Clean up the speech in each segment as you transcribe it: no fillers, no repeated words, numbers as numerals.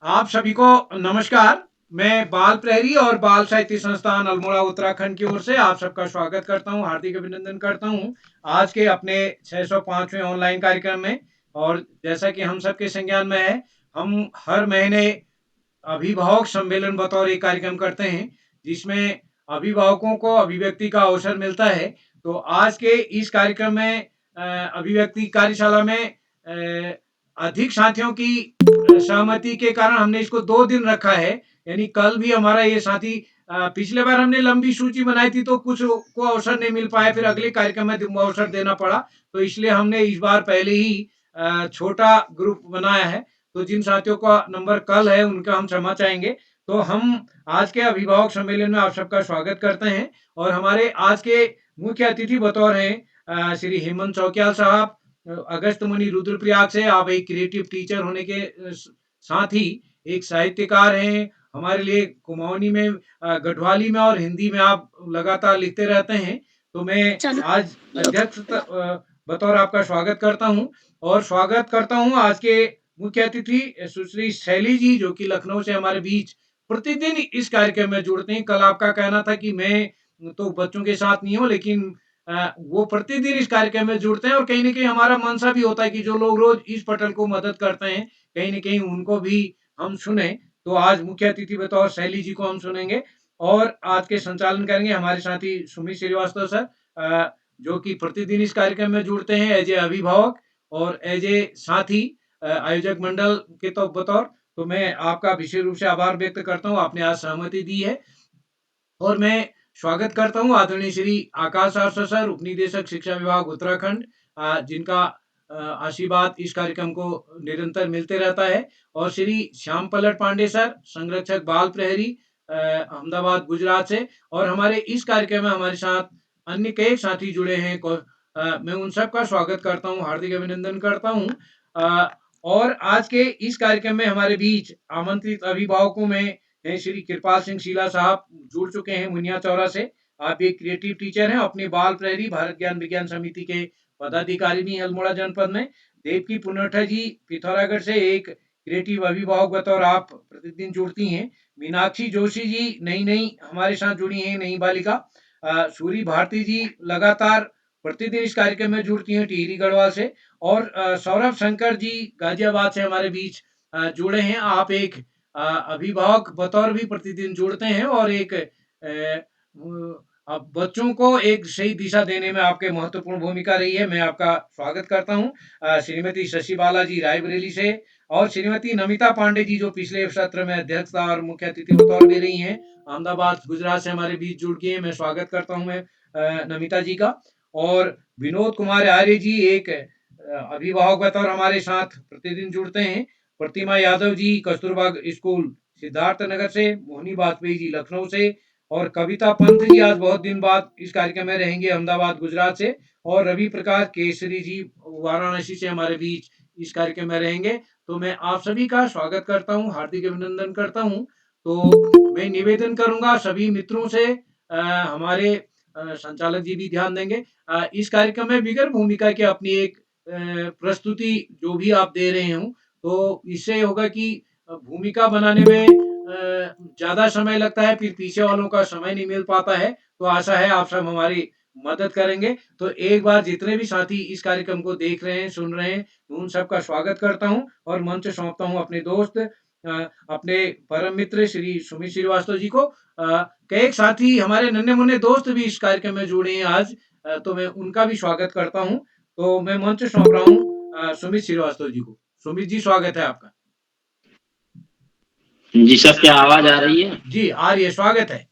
आप सभी को नमस्कार। मैं बाल प्रहरी और बाल साहित्य संस्थान अल्मोड़ा उत्तराखंड की ओर से आप सबका स्वागत करता हूं, हार्दिक अभिनंदन करता हूं आज के अपने 605वें ऑनलाइन कार्यक्रम में। और जैसा कि हम सबके संज्ञान में है, हम हर महीने अभिभावक सम्मेलन बतौर एक कार्यक्रम करते हैं, जिसमें अभिभावकों को अभिव्यक्ति का अवसर मिलता है। तो आज के इस कार्यक्रम में अभिव्यक्ति कार्यशाला में अधिक साथियों की सहमति के कारण हमने इसको 2 दिन रखा है। यानी कल भी हमारा ये साथी, पिछले बार हमने लंबी सूची बनाई थी तो कुछ को अवसर नहीं मिल पाया, फिर अगले कार्यक्रम में अवसर देना पड़ा। तो इसलिए हमने इस बार पहले ही छोटा ग्रुप बनाया है। तो जिन साथियों का नंबर कल है उनका हम क्षमा चाहेंगे। तो हम आज के अभिभावक सम्मेलन में आप सबका स्वागत करते हैं। और हमारे आज के मुख्य अतिथि बतौर हैं श्री हेमंत चौकियाल साहब, अगस्त मुनि रुद्रप्रयाग से। आप एक क्रिएटिव टीचर होने के साथ ही एक साहित्यकार हैं। हमारे लिए कुमाऊनी में, गढ़वाली में और हिंदी में आप लगातार लिखते रहते हैं। तो मैं आज अध्यक्ष बतौर आपका स्वागत करता हूं। और स्वागत करता हूं आज के मुख्य अतिथि सुश्री शैली जी, जो कि लखनऊ से हमारे बीच प्रतिदिन इस कार्यक्रम में जुड़ते हैं। कल आपका कहना था कि मैं तो बच्चों के साथ नहीं हूँ, लेकिन वो प्रतिदिन इस कार्यक्रम में जुड़ते हैं। और कहीं न कहीं हमारा मनसा भी होता है कि जो लोग रोज इस पटल को मदद करते हैं, कहीं न कहीं उनको भी हम सुने। तो आज मुख्य अतिथि बतौर शैली जी को हम सुनेंगे। और आज के संचालन करेंगे हमारे साथी सुमित श्रीवास्तव सर, जो कि प्रतिदिन इस कार्यक्रम में जुड़ते हैं एज ए अभिभावक और एज ए साथी आयोजक मंडल के तो बतौर। तो मैं आपका विशेष रूप से आभार व्यक्त करता हूँ, आपने आज सहमति दी है। और मैं स्वागत करता हूँ आदरणीय श्री आकाश आर्य सर, उपनिदेशक शिक्षा विभाग उत्तराखंड, जिनका आशीर्वाद इस कार्यक्रम को निरंतर मिलते रहता है। और श्री श्याम पलट पांडे सर, संरक्षक बाल प्रहरी, अहमदाबाद गुजरात से। और हमारे इस कार्यक्रम में हमारे साथ अन्य कई साथी जुड़े हैं। मैं उन सबका स्वागत करता हूँ, हार्दिक अभिनंदन करता हूँ। और आज के इस कार्यक्रम में हमारे बीच आमंत्रित अभिभावकों में हैं श्री कृपाल सिंह शीला साहब, जुड़ चुके हैं मुनिया चौरा से। आप एक क्रिएटिव टीचर हैं, अपने बाल प्रहरी भारत ज्ञान विज्ञान समिति के पदाधिकारी भी हैं अल्मोड़ा जनपद में। देवकी पुनठा जी पिथौरागढ़ से एक क्रिएटिव अभिभावक बतौर आप प्रतिदिन जुड़ती हैं। मीनाक्षी जोशी जी नई नई हमारे साथ जुड़ी हैं, नई बालिका। सूरी भारती जी लगातार प्रतिदिन इस कार्यक्रम में जुड़ती हैं टिहरी गढ़वाल से। और सौरभ शंकर जी गाजियाबाद से हमारे बीच जुड़े हैं। आप एक अभिभावक बतौर भी प्रतिदिन जुड़ते हैं और एक अब बच्चों को एक सही दिशा देने में आपके महत्वपूर्ण भूमिका रही है। मैं आपका स्वागत करता हूं। श्रीमती शशि बाला जी रायबरेली से, और श्रीमती नमिता पांडे जी, जो पिछले सत्र में अध्यक्षता और मुख्य अतिथि बतौर भी रही हैं, अहमदाबाद गुजरात से हमारे बीच जुड़ गए हैं। मैं स्वागत करता हूं मैं नमिता जी का। और विनोद कुमार आर्य जी एक अभिभावक बतौर हमारे साथ प्रतिदिन जुड़ते हैं। प्रतिमा यादव जी कस्तूरबा स्कूल सिद्धार्थ नगर से, मोहनी वाजपेयी जी लखनऊ से, और कविता पंत जी आज बहुत दिन बाद इस कार्यक्रम में रहेंगे अहमदाबाद गुजरात से, और रवि प्रकाश केसरी जी वाराणसी से हमारे बीच इस कार्यक्रम में रहेंगे। तो मैं आप सभी का स्वागत करता हूं, हार्दिक अभिनंदन करता हूं। तो मैं निवेदन करूंगा सभी मित्रों से, हमारे संचालक जी भी ध्यान देंगे, इस कार्यक्रम में बिगर भूमिका के अपनी एक प्रस्तुति जो भी आप दे रहे हो, तो इससे होगा कि भूमिका बनाने में ज्यादा समय लगता है, फिर पीछे वालों का समय नहीं मिल पाता है। तो आशा है आप सब हमारी मदद करेंगे। तो एक बार जितने भी साथी इस कार्यक्रम को देख रहे हैं, सुन रहे हैं, उन सबका स्वागत करता हूं और मंच सौंपता हूं अपने दोस्त, अपने परम मित्र श्री सुमित श्रीवास्तव जी को। कई साथी हमारे नन्हे मुन्ने दोस्त भी इस कार्यक्रम में जुड़े हैं आज, तो मैं उनका भी स्वागत करता हूं। तो मैं मंच सौंप रहा हूं सुमित श्रीवास्तव जी को। सुमित जी, स्वागत है आपका। जी सर, क्या आवाज आ रही है? जी आ रही है, स्वागत है।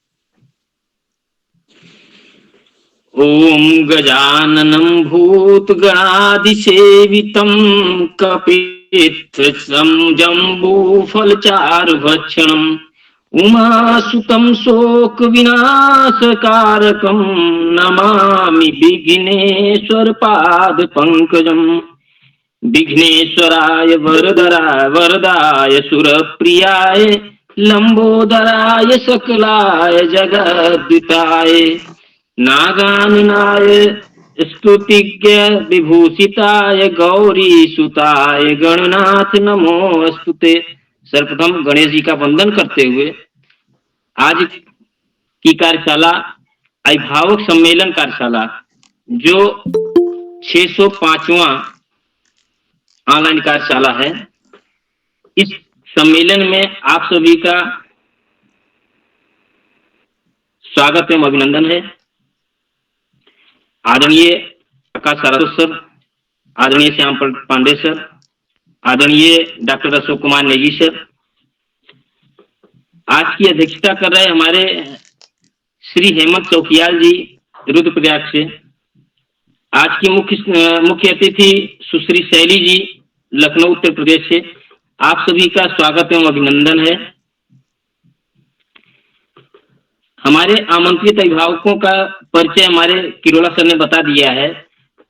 ओम गजाननं भूतगणादिसेवितं कपित्थं जम्बूफलचारुभक्षणम् उमासुतं शोकविनाशकारकं नमामि विघ्नेश्वरपादपङ्कजम्। विघ्नेश्वराय वरदाय सुरप्रियाय लंबोदराय सकलाय जगद्दिताय नागाननाय स्तुतिज्ञ विभूषिताय गौरीसुताय गणनाथ नमोस्तुते। सर्वप्रथम गणेश जी का वंदन करते हुए आज की कार्यशाला अभिभावक सम्मेलन कार्यशाला जो 605वां ऑनलाइन कार्यशाला है, इस सम्मेलन में आप सभी का स्वागत एवं अभिनंदन है। आदरणीय आकाश सारस्वत सर, आदरणीय श्याम पांडे सर, आदरणीय डॉक्टर अशोक कुमार नेगी सर, आज की अध्यक्षता कर रहे हमारे श्री हेमंत चौकियाल जी रुद्रप्रयाग से। आज की मुख्य अतिथि सुश्री शैली जी लखनऊ उत्तर प्रदेश से। आप सभी का स्वागत एवं अभिनंदन है। हमारे आमंत्रित अभिभावकों का परिचय हमारे किरोला सर ने बता दिया है,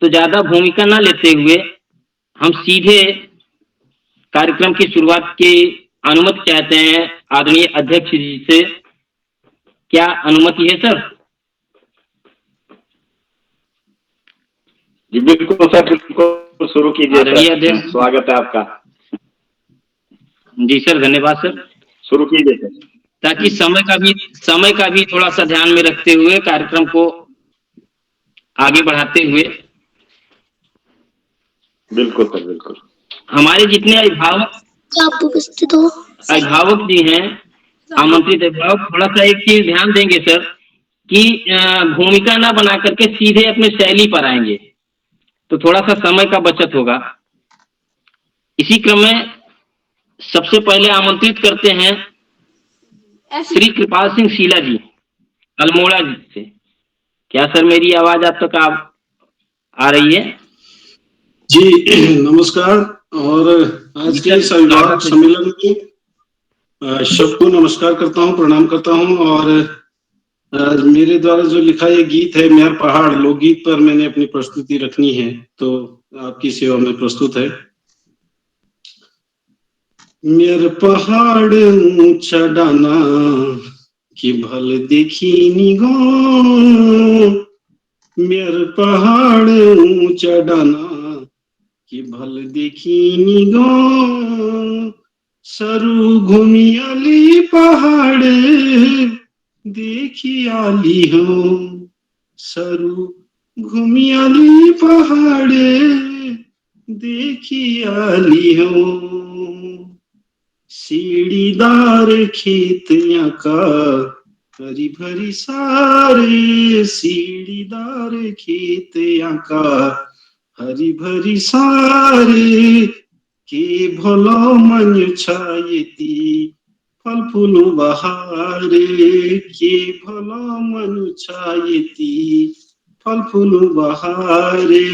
तो ज्यादा भूमिका न लेते हुए हम सीधे कार्यक्रम की शुरुआत की अनुमति चाहते हैं आदरणीय अध्यक्ष जी से। क्या अनुमति है सर? जी बिल्कुल सर, बिल्कुल शुरू कीजिए सर। स्वागत है आपका। जी सर, धन्यवाद सर। शुरू कीजिए सर। ताकि समय का भी थोड़ा सा ध्यान में रखते हुए कार्यक्रम को आगे बढ़ाते हुए। बिल्कुल सर, बिल्कुल। हमारे जितने अभिभावक जी हैं, आमंत्रित अभिभावक, थोड़ा सा एक चीज ध्यान देंगे सर कि भूमिका ना बना करके सीधे अपने शैली पर आएंगे, तो थोड़ा सा समय का बचत होगा। इसी क्रम में सबसे पहले आमंत्रित करते हैं श्री कृपाल सिंह शीला जी अल्मोड़ा जी से। क्या सर मेरी आवाज आप तक आ रही है? जी नमस्कार। और आज के इस अभिभावक सम्मेलन में सबको नमस्कार करता हूं, प्रणाम करता हूं। और मेरे द्वारा जो लिखा ये गीत है मेहर पहाड़ लोकगीत पर मैंने अपनी प्रस्तुति रखनी है, तो आपकी सेवा में प्रस्तुत है। मेहर पहाड़ ऊंचा डाना कि भल देखी निगो, मेहर पहाड़ ऊंचा डाना कि भल देखी निगो, सरू घूमियाली पहाड़ देखी आली हो, सरू घूमियाली पहाड़ देखी आली हो, सीढ़ीदार खेतिया का हरी भरी सारे, सीढ़ीदार खेतिया का हरी भरी सारे, के भलो मन छायती फल फूल बहारे, के भलो मन छायती फल फूल बहारे,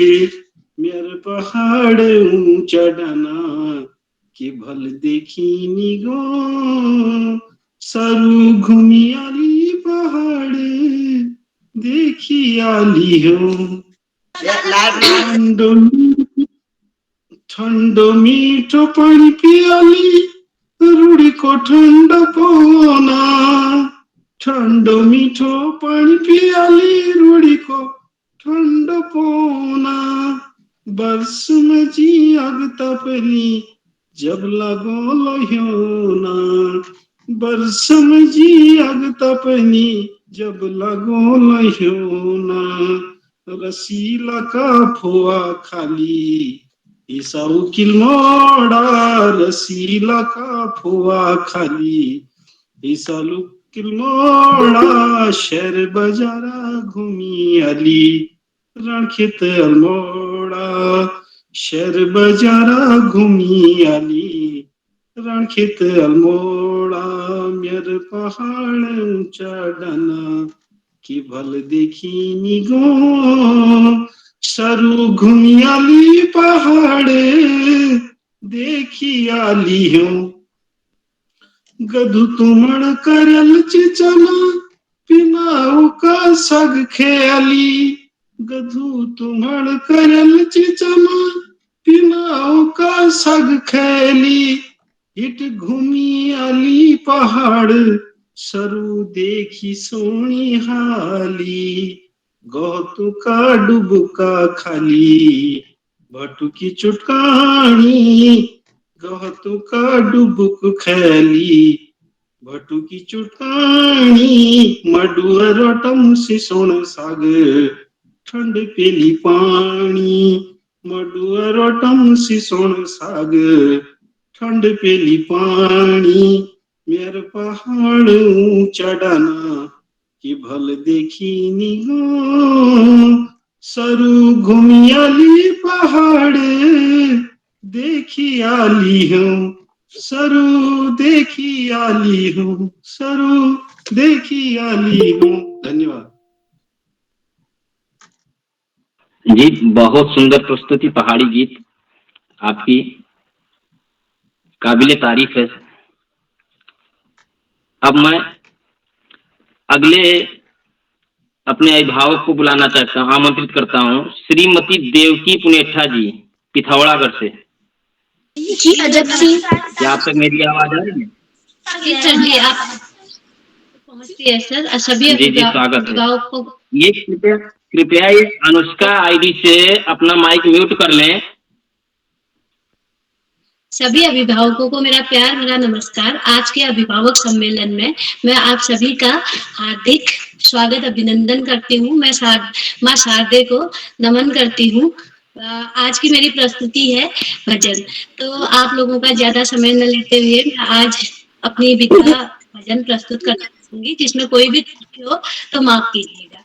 मेर पहाड़ ऊंचा डाना कि भल देखी निगो, सरू घूमियाली पहाड़ देखी आली हो, ठंडो मीठो पानी पियाली रूढ़ी को ठंडो पोना, ठंडो मीठो पानी पियाली रूढ़ी को ठंडो पोना, बरस में जी आग तपली जब लगो लोह्योना, बरस में जी आग तपनी जब लगो लोह्योना, रसीला का फोआ खाली ईसाऊ किलमोड़ा, रसीला का फोआ खाली ईसाऊ किलमोड़ा, शहर बाजारा घूमी आली रणखेत अल्मोड़ा, शहर बाजारा घूमी आली रणखेत अल्मोड़ा, मेर पहाड़ ऊंचा डाना कि भल देखी निगो, सरू घुमियाली पहाड़ देखी आली हो, गधु तुमड़ करल चिचना पिनाऊ का सग खेली, गधु तुमड़ करल चिचना पिनाऊ का सग खेली, हिट घूमी आली पहाड़ सरू देखी सोनी हाली, गौतु का डुबका खाली भटू की चुटकानी, गहतु का डुबुक खैली भटुकी चुटाणी मडुआ रोटम सिसोण साग ठंड पेली पानी मडुआ रोटम सिसोण साग ठंड पेली पानी मेर पहाड़ ऊंचा डाना कि भल देखी निगाह सरू घुमियाली पहाड़ देखी आली हूँ सरू देखी आली हूँ सरू देखी आली हूँ। धन्यवाद जी, बहुत सुंदर प्रस्तुति, पहाड़ी गीत आपकी काबिले तारीफ है। अब मैं अगले अपने अभिभावक को बुलाना चाहता हूँ, आमंत्रित करता हूँ, श्रीमती देवकी पुनेठा जी, पिथौरागढ़ से। जी अजब सिंह, क्या आप तक मेरी आवाज आ रही है? सर जी आप पहुंचती है सर। सभी जी स्वागत है। अभिभावकों ये कृपया ये अनुष्का आईडी से अपना माइक म्यूट कर लें। सभी अभिभावकों को मेरा प्यार भरा नमस्कार। आज के अभिभावक सम्मेलन में मैं आप सभी का हार्दिक स्वागत अभिनंदन करती हूँ। मैं माँ शारदे को नमन करती हूँ। आज की मेरी प्रस्तुति है भजन। तो आप लोगों का ज्यादा समय न लेते हुए मैं आज अपनी विधा भजन प्रस्तुत करना चाहूंगी, जिसमें कोई भी त्रुटि हो तो माफ कीजिएगा।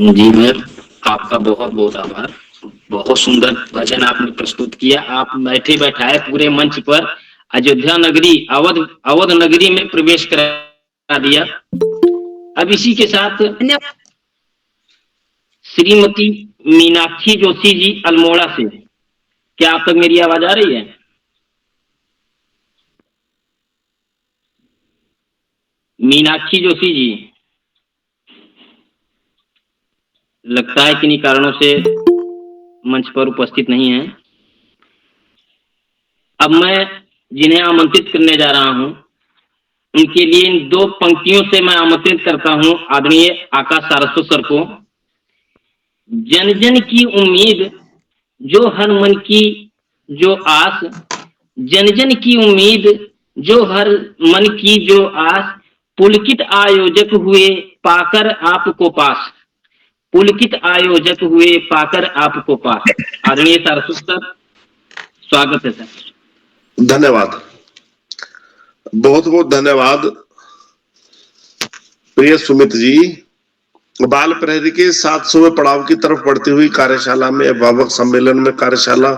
जी मैम, आपका बहुत बहुत आभार। बहुत सुंदर भजन आपने प्रस्तुत किया। आप बैठे बैठाए पूरे मंच पर अयोध्या नगरी, अवध नगरी में प्रवेश करा दिया। अब इसी के साथ श्रीमती मीनाक्षी जोशी जी अल्मोड़ा से, क्या आप तक मेरी आवाज आ रही है? मीनाक्षी जोशी जी, लगता है किन्हीं कारणों से मंच पर उपस्थित नहीं है। अब मैं जिन्हें आमंत्रित करने जा रहा हूं, उनके लिए इन 2 पंक्तियों से मैं आमंत्रित करता हूं आदरणीय आकाश सारस्वत सर को। जन जन की उम्मीद जो हर मन की जो आस, जन जन की उम्मीद जो हर मन की जो आस, पुलकित आयोजक हुए पाकर आपको पास, पुलकित आयोजक हुए पाकर आपको पास। आदरणीय सारस्वत सर, स्वागत है सर। धन्यवाद, बहुत बहुत धन्यवाद प्रिय सुमित जी। बाल प्रहरी के 700वें पड़ाव की तरफ बढ़ती हुई कार्यशाला में, अभिभावक सम्मेलन में कार्यशाला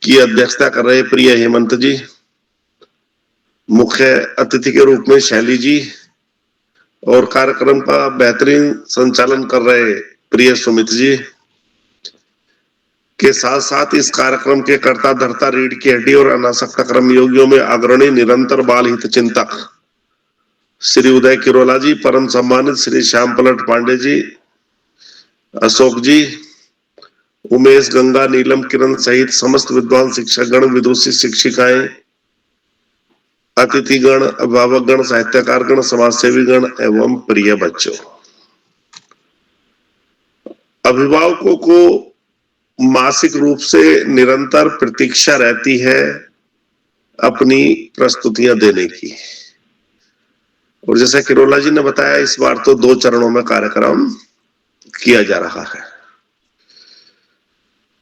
की अध्यक्षता कर रहे प्रिय हेमंत जी, मुख्य अतिथि के रूप में शैली जी, और कार्यक्रम का बेहतरीन संचालन कर रहे प्रिय सुमित जी के साथ साथ इस कार्यक्रम के कर्ता धर्ता, रीढ़ की हड्डी और अनासक्त कर्मयोगियों में अग्रणी निरंतर बाल हित चिंतक श्री उदय किरोला जी, परम सम्मानित श्री श्याम पलट पांडे जी, अशोक जी, उमेश, गंगा, नीलम, किरण सहित समस्त विद्वान शिक्षकगण, विदुषी शिक्षिकाएं, अतिथिगण, अभिभावकगण, साहित्यकारगण, समाजसेवीगण एवं प्रिय बच्चों। अभिभावकों को मासिक रूप से निरंतर प्रतीक्षा रहती है अपनी प्रस्तुतियां देने की, और जैसा किरोला जी ने बताया, इस बार तो 2 चरणों में कार्यक्रम किया जा रहा है।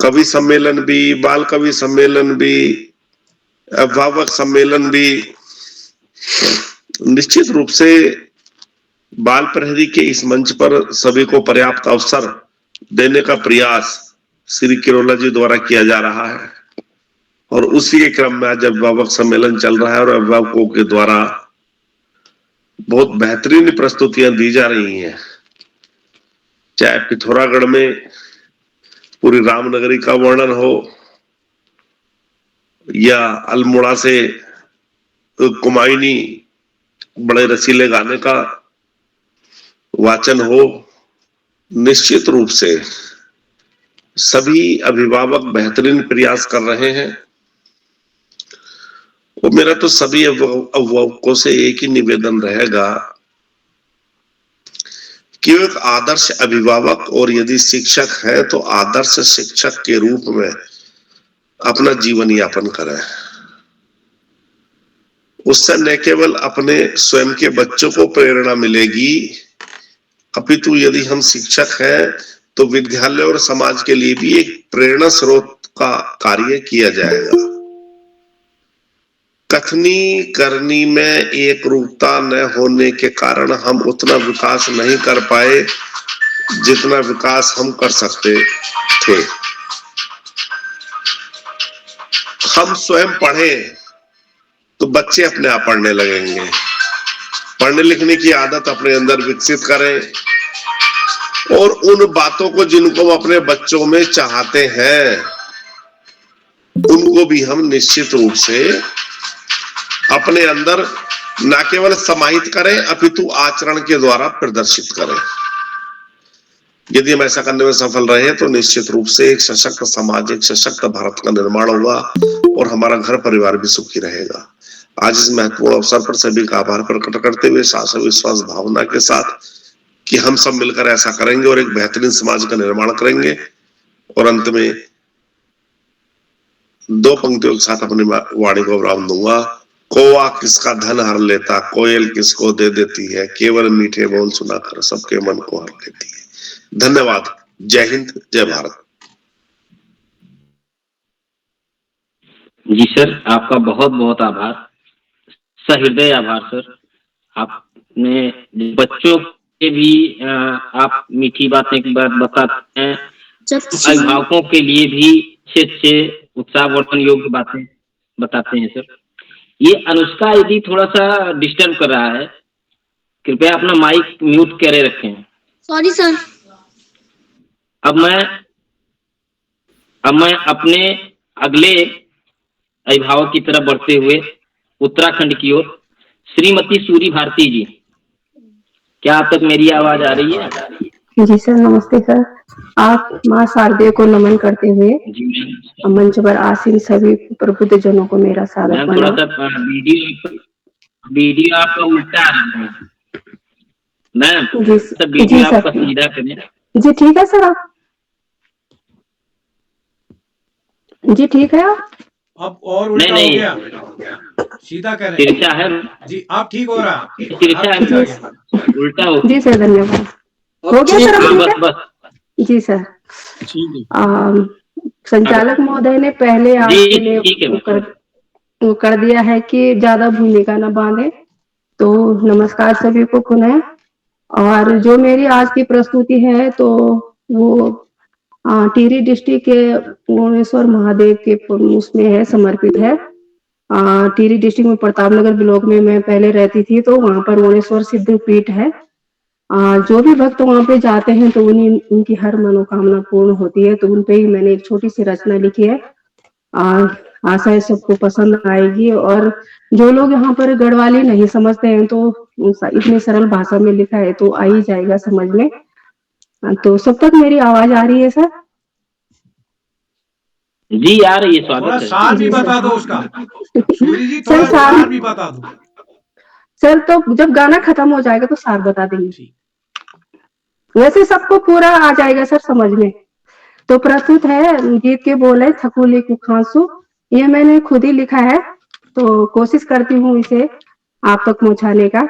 कवि सम्मेलन भी, बाल कवि सम्मेलन भी, अभिभावक सम्मेलन भी। निश्चित रूप से बाल प्रहरी के इस मंच पर सभी को पर्याप्त अवसर देने का प्रयास श्री किरोला जी द्वारा किया जा रहा है, और उसी के क्रम में आज अभिभावक सम्मेलन चल रहा है और अभिभावकों के द्वारा बहुत बेहतरीन प्रस्तुतियां दी जा रही हैं। चाहे पिथौरागढ़ में पूरी रामनगरी का वर्णन हो, या अल्मोड़ा से कुमायूनी बड़े रसीले गाने का वाचन हो, निश्चित रूप से सभी अभिभावक बेहतरीन प्रयास कर रहे हैं। और मेरा तो सभी अभिभावकों से एक ही निवेदन रहेगा कि वो एक आदर्श अभिभावक और यदि शिक्षक है तो आदर्श शिक्षक के रूप में अपना जीवन यापन करें। उससे न केवल अपने स्वयं के बच्चों को प्रेरणा मिलेगी, अपितु यदि हम शिक्षक हैं तो विद्यालय और समाज के लिए भी एक प्रेरणा स्रोत का कार्य किया जाएगा। कथनी करनी में एक रूपता न होने के कारण हम उतना विकास नहीं कर पाए जितना विकास हम कर सकते थे। हम स्वयं पढ़े तो बच्चे अपने आप पढ़ने लगेंगे। पढ़ने लिखने की आदत अपने अंदर विकसित करें, और उन बातों को जिनको हम अपने बच्चों में चाहते हैं उनको भी हम निश्चित रूप से अपने अंदर न केवल समाहित करें अपितु आचरण के द्वारा प्रदर्शित करें। यदि हम ऐसा करने में सफल रहे तो निश्चित रूप से एक सशक्त समाज, एक सशक्त भारत का निर्माण होगा और हमारा घर परिवार भी सुखी रहेगा। आज इस महत्वपूर्ण अवसर पर सभी का आभार प्रकट करते हुए साथ विश्वास भावना के साथ कि हम सब मिलकर ऐसा करेंगे और एक बेहतरीन समाज का निर्माण करेंगे। और अंत में 2 पंक्तियों के साथ अपनी वाणी को विराम दूंगा। कौवा किसका धन हर लेता, कोयल किसको दे देती है, केवल मीठे बोल सुनाकर सबके मन को हर लेती है। धन्यवाद। जय हिंद, जय भारत। जी सर, आपका बहुत बहुत आभार, सहृदय आभार सर। आपने बच्चों के भी आप मीठी बातें की बात बताते हैं, अभिभावकों के लिए भी अच्छे उत्साहवर्धन योग्य बातें बताते हैं सर। ये अनुष्का यदि थोड़ा सा डिस्टर्ब कर रहा है, कृपया अपना माइक म्यूट करे रखें। Sorry sir. अब मैं अपने अगले अभिभावक की तरफ बढ़ते हुए उत्तराखंड की ओर श्रीमती सूरी भारती जी, क्या आप तक मेरी आवाज आ रही है? जी सर, नमस्ते सर। आप माँ शारदे को नमन करते हुए मंच पर आसीन सभी प्रबुद्ध जनों को मेरा स्वागत। मैम थोड़ा सा वीडियो आपका उल्टा आ रहा है मैम, वीडियो आपका सीधा करें। जी ठीक है सर। आप जी ठीक है। अब और उल्टा हो गया, सीधा करें। तिरछा है जी, आप ठीक हो रहा, तिरछा है, उल्टा हो। जी सर, धन्यवाद। हो गया सर? बस जी सर। संचालक महोदय ने पहले आपके लिए वो कर दिया है कि ज्यादा भूमिका न बांधे। तो नमस्कार सभी को पुनः। और जो मेरी आज की प्रस्तुति है तो वो टिहरी डिस्ट्रिक्ट के पूर्णेश्वर महादेव के उसमें है, समर्पित है। टिहरी डिस्ट्रिक्ट में प्रतापनगर ब्लॉक में मैं पहले रहती थी, तो वहां पर पूर्णेश्वर सिद्ध पीठ है। जो भी भक्त वहां पे जाते हैं तो उनकी हर मनोकामना पूर्ण होती है। तो उनपे ही मैंने एक छोटी सी रचना लिखी है। आशा है सबको पसंद आएगी। और जो लोग यहाँ पर गढ़वाली नहीं समझते हैं तो इतनी सरल भाषा में लिखा है तो आ ही जाएगा समझ में। तो सब तक मेरी आवाज आ रही है सर? जी आ रही है, स्वागत है। थोड़ा सार भी बता दो उसका, सूरी जी, थोड़ा सार भी बता दो सर। तो जब गाना खत्म हो जाएगा तो सार बता देंगे, वैसे सबको पूरा आ जाएगा सर समझ में। तो प्रस्तुत है गीत के बोले थकुली कुखांसू। ये मैंने खुद ही लिखा है, तो कोशिश करती हूँ इसे आप तक पहुंचाने का।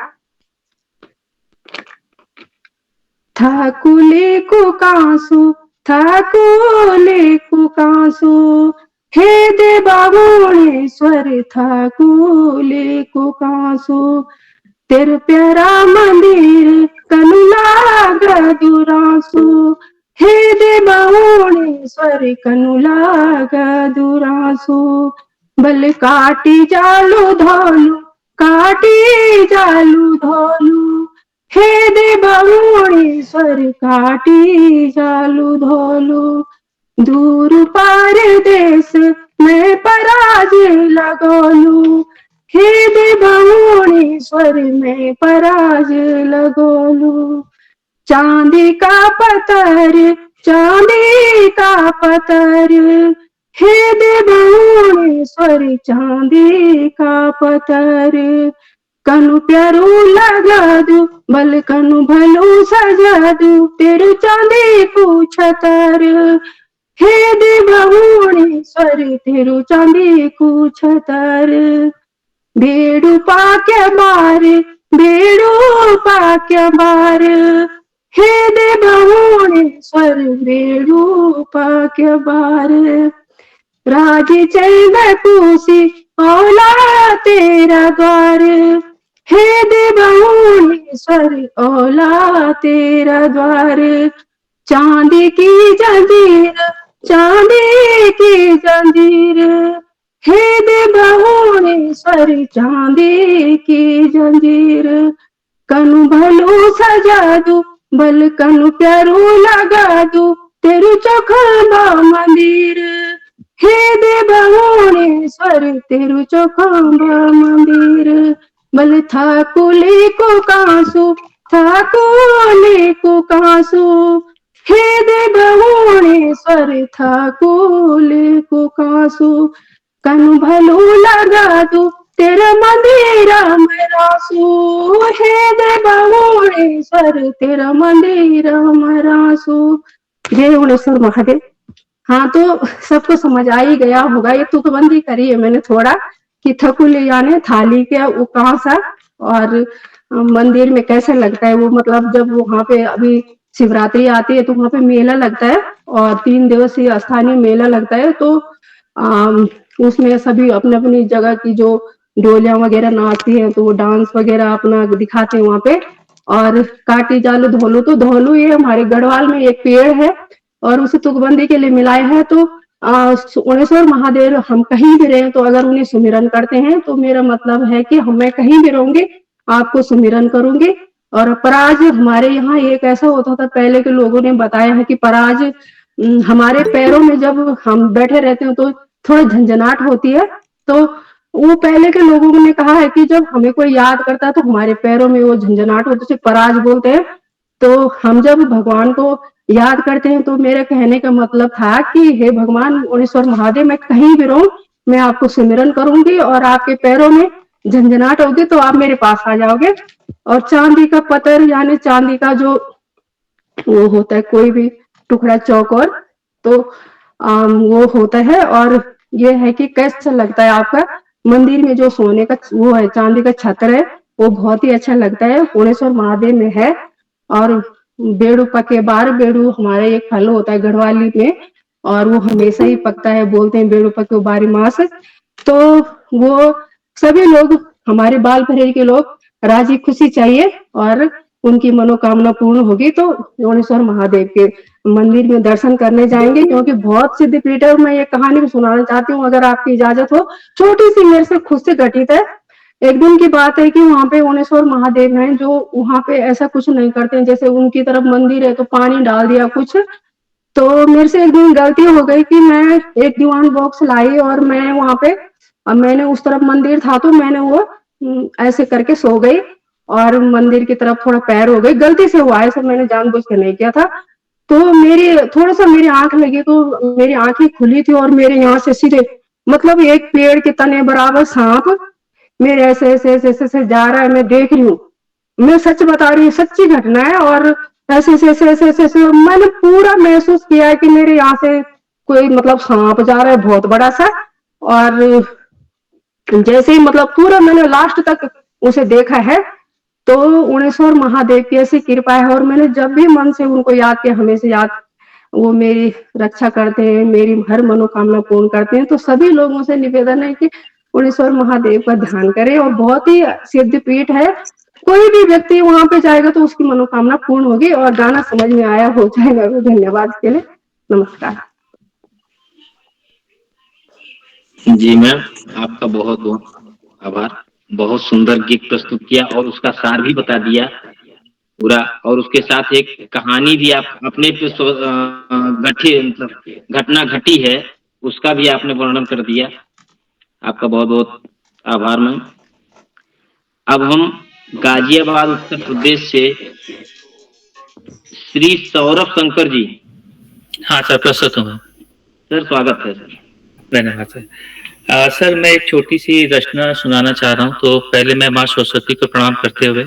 थकुली कुकांसू, थकुली कुकांसू, हे देवागुणेश्वर थकुली कुकांसू। तेरे प्यारा मंदिर कनु लागा दुरांसू, हे देवागुणेश्वर कनु लागा दुरांसू। बल काटी जालू धोलू, काटी जालू धोलू, हे देवागुणेश्वर काटी जालू धोलू। दूर पार देश में पराज लगोलू, हे देवागुणेश्वर में पराज लगोलू। चांदी का पत्थर, चांदी का पत्थर, हे देवागुणेश्वर चांदी का पत्थर। कनु प्यारू लगा दू, बल कनु भलू सजा दू, तेरू चांदी को छतर, हे देवागुणेश्वर तेरू चांदी को छतर। बेड़ू पाके बार, बेड़ू पाके बार, हे देवागुणेश्वर बेड़ू पाके बार। राज चल पूसी औला तेरा द्वार, हे देवागुणेश्वर औला तेरा द्वार। चांदी की जंजीर, चांदी की जंजीर, हे देवागुणेश्वर चांदी की जंजीर। कनु भलू सजा दू, बल कनु प्यारू लगा दू, तेरू चौखंबा मंदिर, हे देवागुणेश्वर तेरू चौखंबा मंदिर। बल थकुली कुकांसू, थकुली कुकांसू, हे देवागुणेश्वर थकुली कुकांसू। कनु भलू लगा दू, तेरा मंदिर मरासू, हे देवागुणेश्वर तेरा मंदिर मरासू। जय गुणेश्वर महादेव। हाँ, तो सबको समझ आ ही गया होगा। ये तुकबंदी करी है मैंने थोड़ा कि थकुली यानी थाली के वो कहाँ सा और मंदिर में कैसे लगता है वो। मतलब जब वहां पे अभी शिवरात्रि आती है तो वहां पे मेला लगता है और 3 दिवसीय स्थानीय मेला लगता है। तो उसमें सभी अपने अपनी जगह की जो डोलियां वगैरह नाचती हैं तो वो डांस वगैरह अपना दिखाते हैं वहां पे। और काटी जालू धोलू, तो धोलू ये हमारे गढ़वाल में एक पेड़ है और उसे तुकबंदी के लिए मिलाए हैं। तो ओणेश्वर महादेव हम कहीं भी रहे तो अगर उन्हें सुमिरन करते हैं तो मेरा मतलब है कि मैं कहीं भी रहूंगी आपको सुमिरन करूंगी। और पराज हमारे यहाँ एक ऐसा होता था, पहले के लोगों ने बताया है कि पराज हमारे पैरों में जब हम बैठे रहते हैं तो थोड़ा झंझनाहट होती है। तो वो पहले के लोगों ने कहा है कि जब हमें कोई याद करता है तो हमारे पैरों में वो झंझनाहट होती है, पराज बोलते हैं। तो हम जब भगवान को याद करते हैं तो मेरे कहने का मतलब था कि हे भगवान ओणेश्वर महादेव, मैं कहीं भी रहूं मैं आपको सुमिरन करूंगी और आपके पैरों में झंझनाहट होगी तो आप मेरे पास आ जाओगे। और चांदी का पत्थर यानी चांदी का जो वो होता है कोई भी टुकड़ा चौकोर, तो वो होता है। और ये है कि कैसा लगता है आपका मंदिर में जो सोने का वो है चांदी का छत्र है वो बहुत ही अच्छा लगता है, ओणेश्वर महादेव में है। और बेड़ू पके बार, बेड़ू हमारे एक फल होता है गढ़वाली में और वो हमेशा ही पकता है, बोलते हैं बेड़ू पके बारी मास। तो वो सभी लोग हमारे बाल भरेरी के लोग राजी खुशी चाहिए और उनकी मनोकामना पूर्ण होगी तो ओणेश्वर महादेव के मंदिर में दर्शन करने जाएंगे, क्योंकि बहुत सिद्ध पीठ है। मैं ये कहानी भी सुनाना चाहती हूँ अगर आपकी इजाजत हो, छोटी सी मेरे से खुद से घटित है। एक दिन की बात है कि वहां पे ओणेश्वर महादेव हैं जो वहां पे ऐसा कुछ नहीं करते हैं, जैसे उनकी तरफ मंदिर है तो पानी डाल दिया कुछ। तो मेरे से एक दिन गलती हो गई कि मैं एक दीवान बॉक्स लाई और मैं वहां पे मैंने उस तरफ मंदिर था तो मैंने वो ऐसे करके सो गई और मंदिर की तरफ थोड़ा पैर हो गई, गलती से हुआ, ऐसा मैंने जानबूझ के नहीं किया था। तो मेरी थोड़ा सा मेरी आंख लगी तो मेरी आंखें खुली थी और मेरे यहाँ से सीधे मतलब एक पेड़ के तने बराबर सांप मेरे ऐसे ऐसे ऐसे ऐसे, ऐसे जा रहा है। मैं देख रही हूँ, मैं सच बता रही हूँ, सच्ची घटना है। और ऐसे ऐसे ऐसे ऐसे ऐसे, ऐसे मैंने पूरा महसूस किया है कि मेरे यहाँ से कोई मतलब सांप जा रहा है बहुत बड़ा सा। और जैसे ही मतलब पूरा मैंने लास्ट तक उसे देखा है। तो ओणेश्वर महादेव की ऐसी कृपा है और मैंने जब भी मन से उनको याद किया हमेशा याद, वो मेरी रक्षा करते हैं, मेरी हर मनोकामना पूर्ण करते हैं। तो सभी लोगों से निवेदन है कि ओणेश्वर महादेव का ध्यान करें और बहुत ही सिद्ध पीठ है, कोई भी व्यक्ति वहां पे जाएगा तो उसकी मनोकामना पूर्ण होगी। और गाना समझ में आया हो जाएगा। धन्यवाद के लिए, नमस्कार। जी मैम, आपका बहुत बहुत आभार। बहुत सुंदर गीत प्रस्तुत किया और उसका सार भी बता दिया पूरा, और उसके साथ एक कहानी भी आप अपने पे घटना घटी है उसका भी आपने वर्णन कर दिया। आपका बहुत बहुत आभार मैम। अब हम गाजियाबाद उत्तर प्रदेश से श्री सौरभ शंकर जी। हाँ सर, प्रस्तुत हूँ सर, स्वागत है सर। धन्यवाद सर। सर मैं एक छोटी सी रचना सुनाना चाह रहा हूँ। तो पहले मैं माँ सरस्वती को प्रणाम करते हुए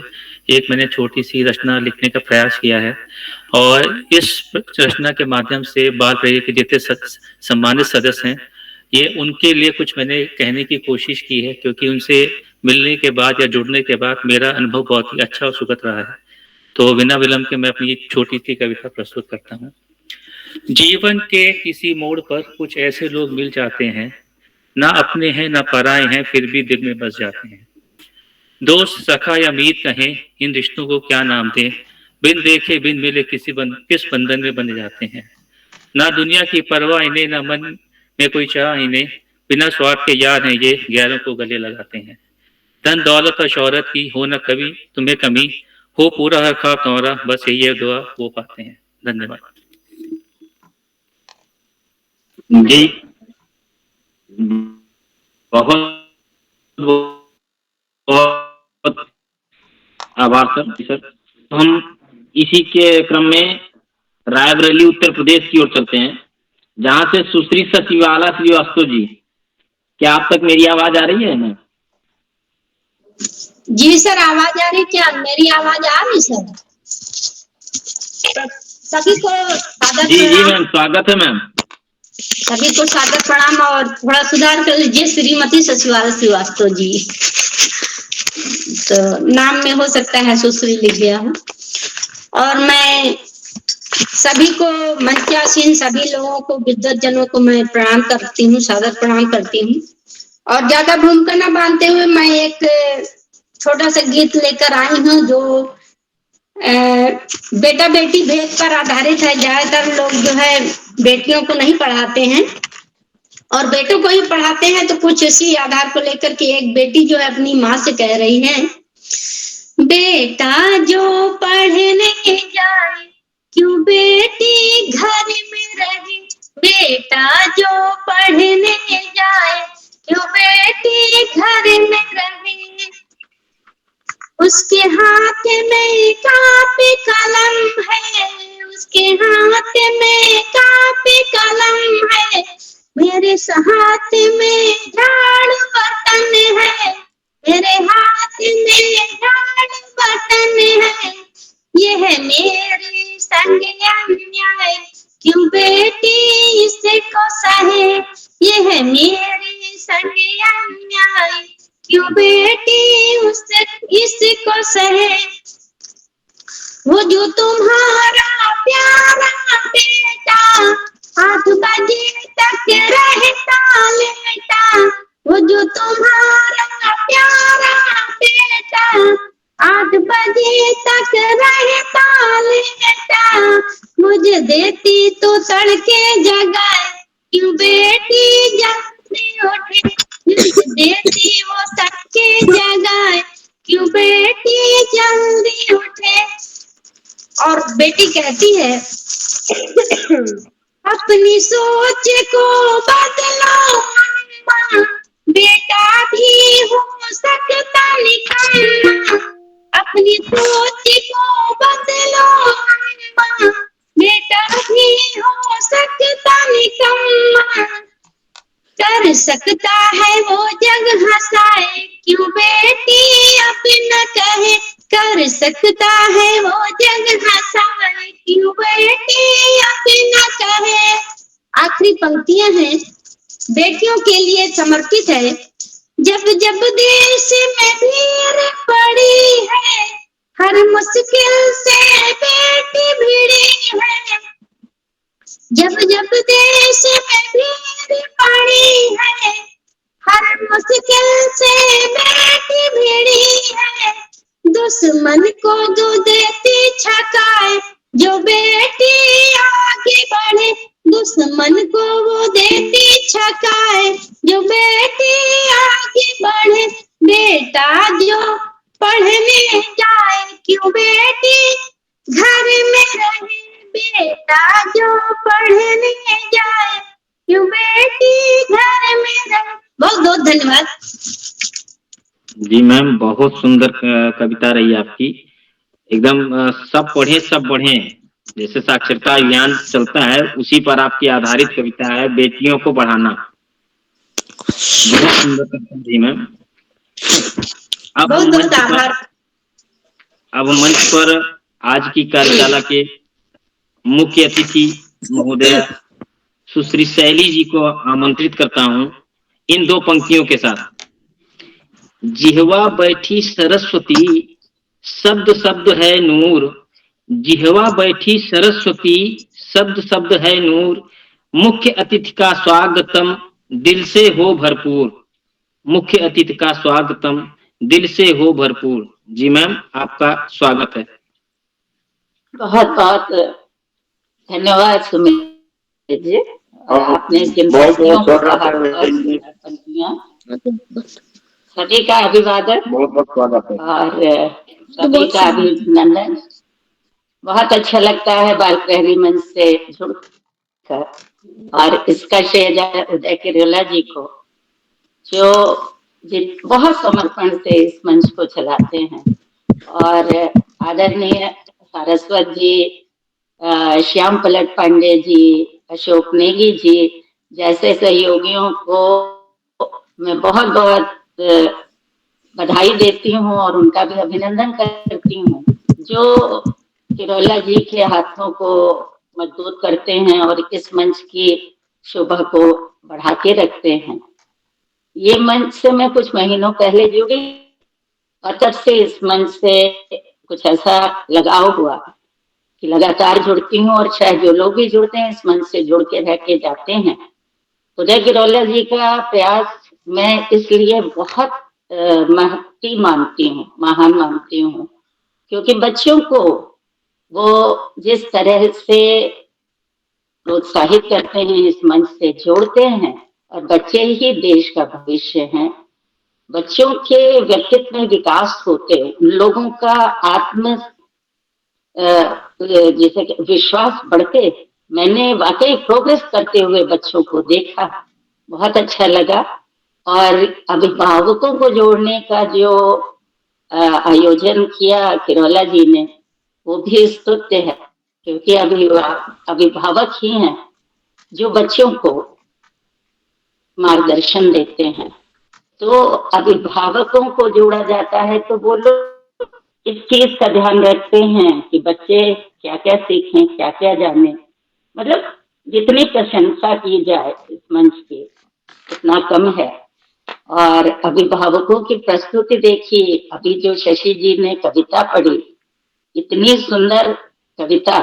एक मैंने छोटी सी रचना लिखने का प्रयास किया है और इस रचना के माध्यम से बाल प्रेरी के जितने सम्मानित सदस्य हैं ये उनके लिए कुछ मैंने कहने की कोशिश की है, क्योंकि उनसे मिलने के बाद या जुड़ने के बाद मेरा अनुभव बहुत ही अच्छा और सुखद रहा है। तो बिना विलंब के मैं अपनी छोटी सी कविता प्रस्तुत करता हूँ। जीवन के किसी मोड़ पर कुछ ऐसे लोग मिल जाते हैं, ना अपने हैं ना पराए हैं, फिर भी दिल में बस जाते हैं। दोस्त, सखा या मीत कहें, इन रिश्तों को क्या नाम दें, बिन देखे बिन मिले किस बंधन में बन जाते हैं। ना दुनिया की परवाह इन्हें, ना मन में कोई चाह इन्हें, बिना स्वार्थ के यार हैं ये, गैरों को गले लगाते हैं। धन दौलत और शौहरत की हो न कभी तुम्हें कमी, हो पूरा हर ख्वाब तुम्हारा, बस यही है दुआ वो पाते हैं। धन्यवाद जी, बहुत बहुत आभार सर। हम इसी के क्रम में रायबरेली उत्तर प्रदेश की ओर चलते हैं, जहां से सुश्री सचिवाला श्रीवास्तव जी। क्या आप तक मेरी आवाज आ रही है ना? जी सर, आवाज आ रही। क्या मेरी आवाज आ रही सर? सभी को सादर जी मैम, स्वागत है मैम। सभी को सादर प्रणाम और थोड़ा सुधार कर लीजिए, श्रीमती सचिवाला श्रीवास्तव जी। तो नाम में हो सकता है सुश्री लिख गया हूँ। और मैं सभी को मंचासीन सभी लोगों को, विद्वत जनों को मैं प्रणाम करती हूँ, सादर प्रणाम करती हूँ। और ज्यादा भूमिका न बांधते हुए मैं एक छोटा सा गीत लेकर आई हूँ जो बेटा बेटी भेद पर आधारित है। ज्यादातर लोग जो है बेटियों को नहीं पढ़ाते हैं और बेटों को ही पढ़ाते हैं। तो कुछ इसी आधार को लेकर के एक बेटी जो है अपनी माँ से कह रही है, बेटा जो पढ़ने जाए क्यों बेटी घर में रहे, बेटा जो पढ़ने जाए क्यों बेटी घर में रहे, उसके हाथ में कापी कलम है, उसके हाथ में कापी कलम है, मेरे हाथ में झाड़ू बर्तन है, मेरे हाथ में झाड़ू बर्तन है, ये है मेरी संग अन्याय क्यों बेटी इसको सहे, ये है मेरी संग अन्याय क्यों बेटी उससे इसको सहे, वो जो तुम्हारा प्यारा बेटा 8 बजे तक रहता लेटा, वो जो तुम्हारा प्यारा बेटा 8 बजे तक रहता लेटा, मुझे देती तो तड़के जगाए क्यों बेटी जल्दी उठे, मुझे देती वो तड़के जगाए क्यों बेटी जल्दी उठे। और बेटी कहती है, अपनी सोच को बदलो अम्मा, बेटा भी हो सकता निकम्मा, अपनी सोच को बदलो अम्मा, बेटा भी हो सकता निकम्मा, कर सकता है वो जग हंसाए क्यों बेटी अब न कहे, कर सकता है वो जग हंसाए क्यों बेटी अब न कहे। आखिरी पंक्तियां हैं, बेटियों के लिए समर्पित है। जब जब देश में भीड़ पड़ी है, हर मुश्किल से बेटी भिड़ी है, जब जब देश में भीड़ पड़ी है, हर मुश्किल से बेटी भिड़ी है, दुश्मन को जो देती छकाए, जो बेटी आगे बढ़े, दुश्मन को वो देती छकाए, जो बेटी आगे बढ़े, बेटा जो पढ़ने जाए क्यों बेटी घर में रहे, बेटा जो पढ़ने जाए क्यों बेटी घर में रहे। बहुत बहुत धन्यवाद। जी मैम, बहुत सुंदर कविता रही आपकी। एकदम सब पढ़े सब बढ़े, जैसे साक्षरता अभियान चलता है उसी पर आपकी आधारित कविता है, बेटियों को बढ़ाना। बहुत सुंदर कविता थी मैम। अब मंच पर आज की कार्यशाला के मुख्य अतिथि महोदय सुश्री शैली जी को आमंत्रित करता हूं इन 2 पंक्तियों के साथ। जिह्वा बैठी सरस्वती, शब्द शब्द है नूर, जिह्वा बैठी सरस्वती, शब्द शब्द है नूर, मुख्य अतिथि का स्वागतम दिल से हो भरपूर, मुख्य अतिथि का स्वागतम दिल से हो भरपूर। जी मैम, आपका स्वागत है। बहुत बहुत धन्यवाद सुमित जी, आपने जिन पंक्तियों को कहा, सभी का अभिवादन, बहुत बहुत स्वागत है और सभी का अभिनंदन। बहुत अच्छा लगता है बाल प्रहरी मंच से जुड़कर, और इसका श्रेय जाए उदय किरोला जी को, जो जिन बहुत समर्पण से इस मंच को चलाते हैं, और आदरणीय सारस्वत जी, श्याम पलट पांडे जी, अशोक नेगी जी जैसे सहयोगियों को मैं बहुत बहुत बधाई देती हूँ और उनका भी अभिनंदन करती हूँ, जो किरोला जी के हाथों को मजबूत करते हैं और इस मंच की शोभा को बढ़ा के रखते हैं। ये मंच से मैं कुछ महीनों पहले जुड़ी और तब से इस मंच से कुछ ऐसा लगाव हुआ कि लगातार जुड़ती हूँ, और शायद जो लोग भी जुड़ते हैं इस मंच से जुड़ के रह के जाते हैं। उदय किरोला जी का प्रयास मैं इसलिए बहुत महती मानती हूँ, महान मानती हूँ, क्योंकि बच्चों को वो जिस तरह से प्रोत्साहित करते हैं, इस मंच से जोड़ते हैं, और बच्चे ही देश का भविष्य हैं। बच्चों के व्यक्तित्व में विकास होते, लोगों का आत्म जैसे कि विश्वास बढ़ते। मैंने वाकई प्रोग्रेस करते हुए बच्चों को देखा, बहुत अच्छा लगा। और अभिभावकों को जोड़ने का जो आयोजन किया किरोला जी ने, वो भी स्तुत्य है, क्योंकि अभिभावक ही हैं जो बच्चों को मार्गदर्शन देते हैं। तो अभिभावकों को जोड़ा जाता है तो वो लोग इस चीज का ध्यान रखते हैं कि बच्चे क्या क्या सीखें, क्या क्या जाने। मतलब जितनी प्रशंसा की जाए इस मंच की उतना कम है। और अभिभावकों की प्रस्तुति देखिए, अभी जो शशि जी ने कविता पढ़ी, इतनी सुंदर कविता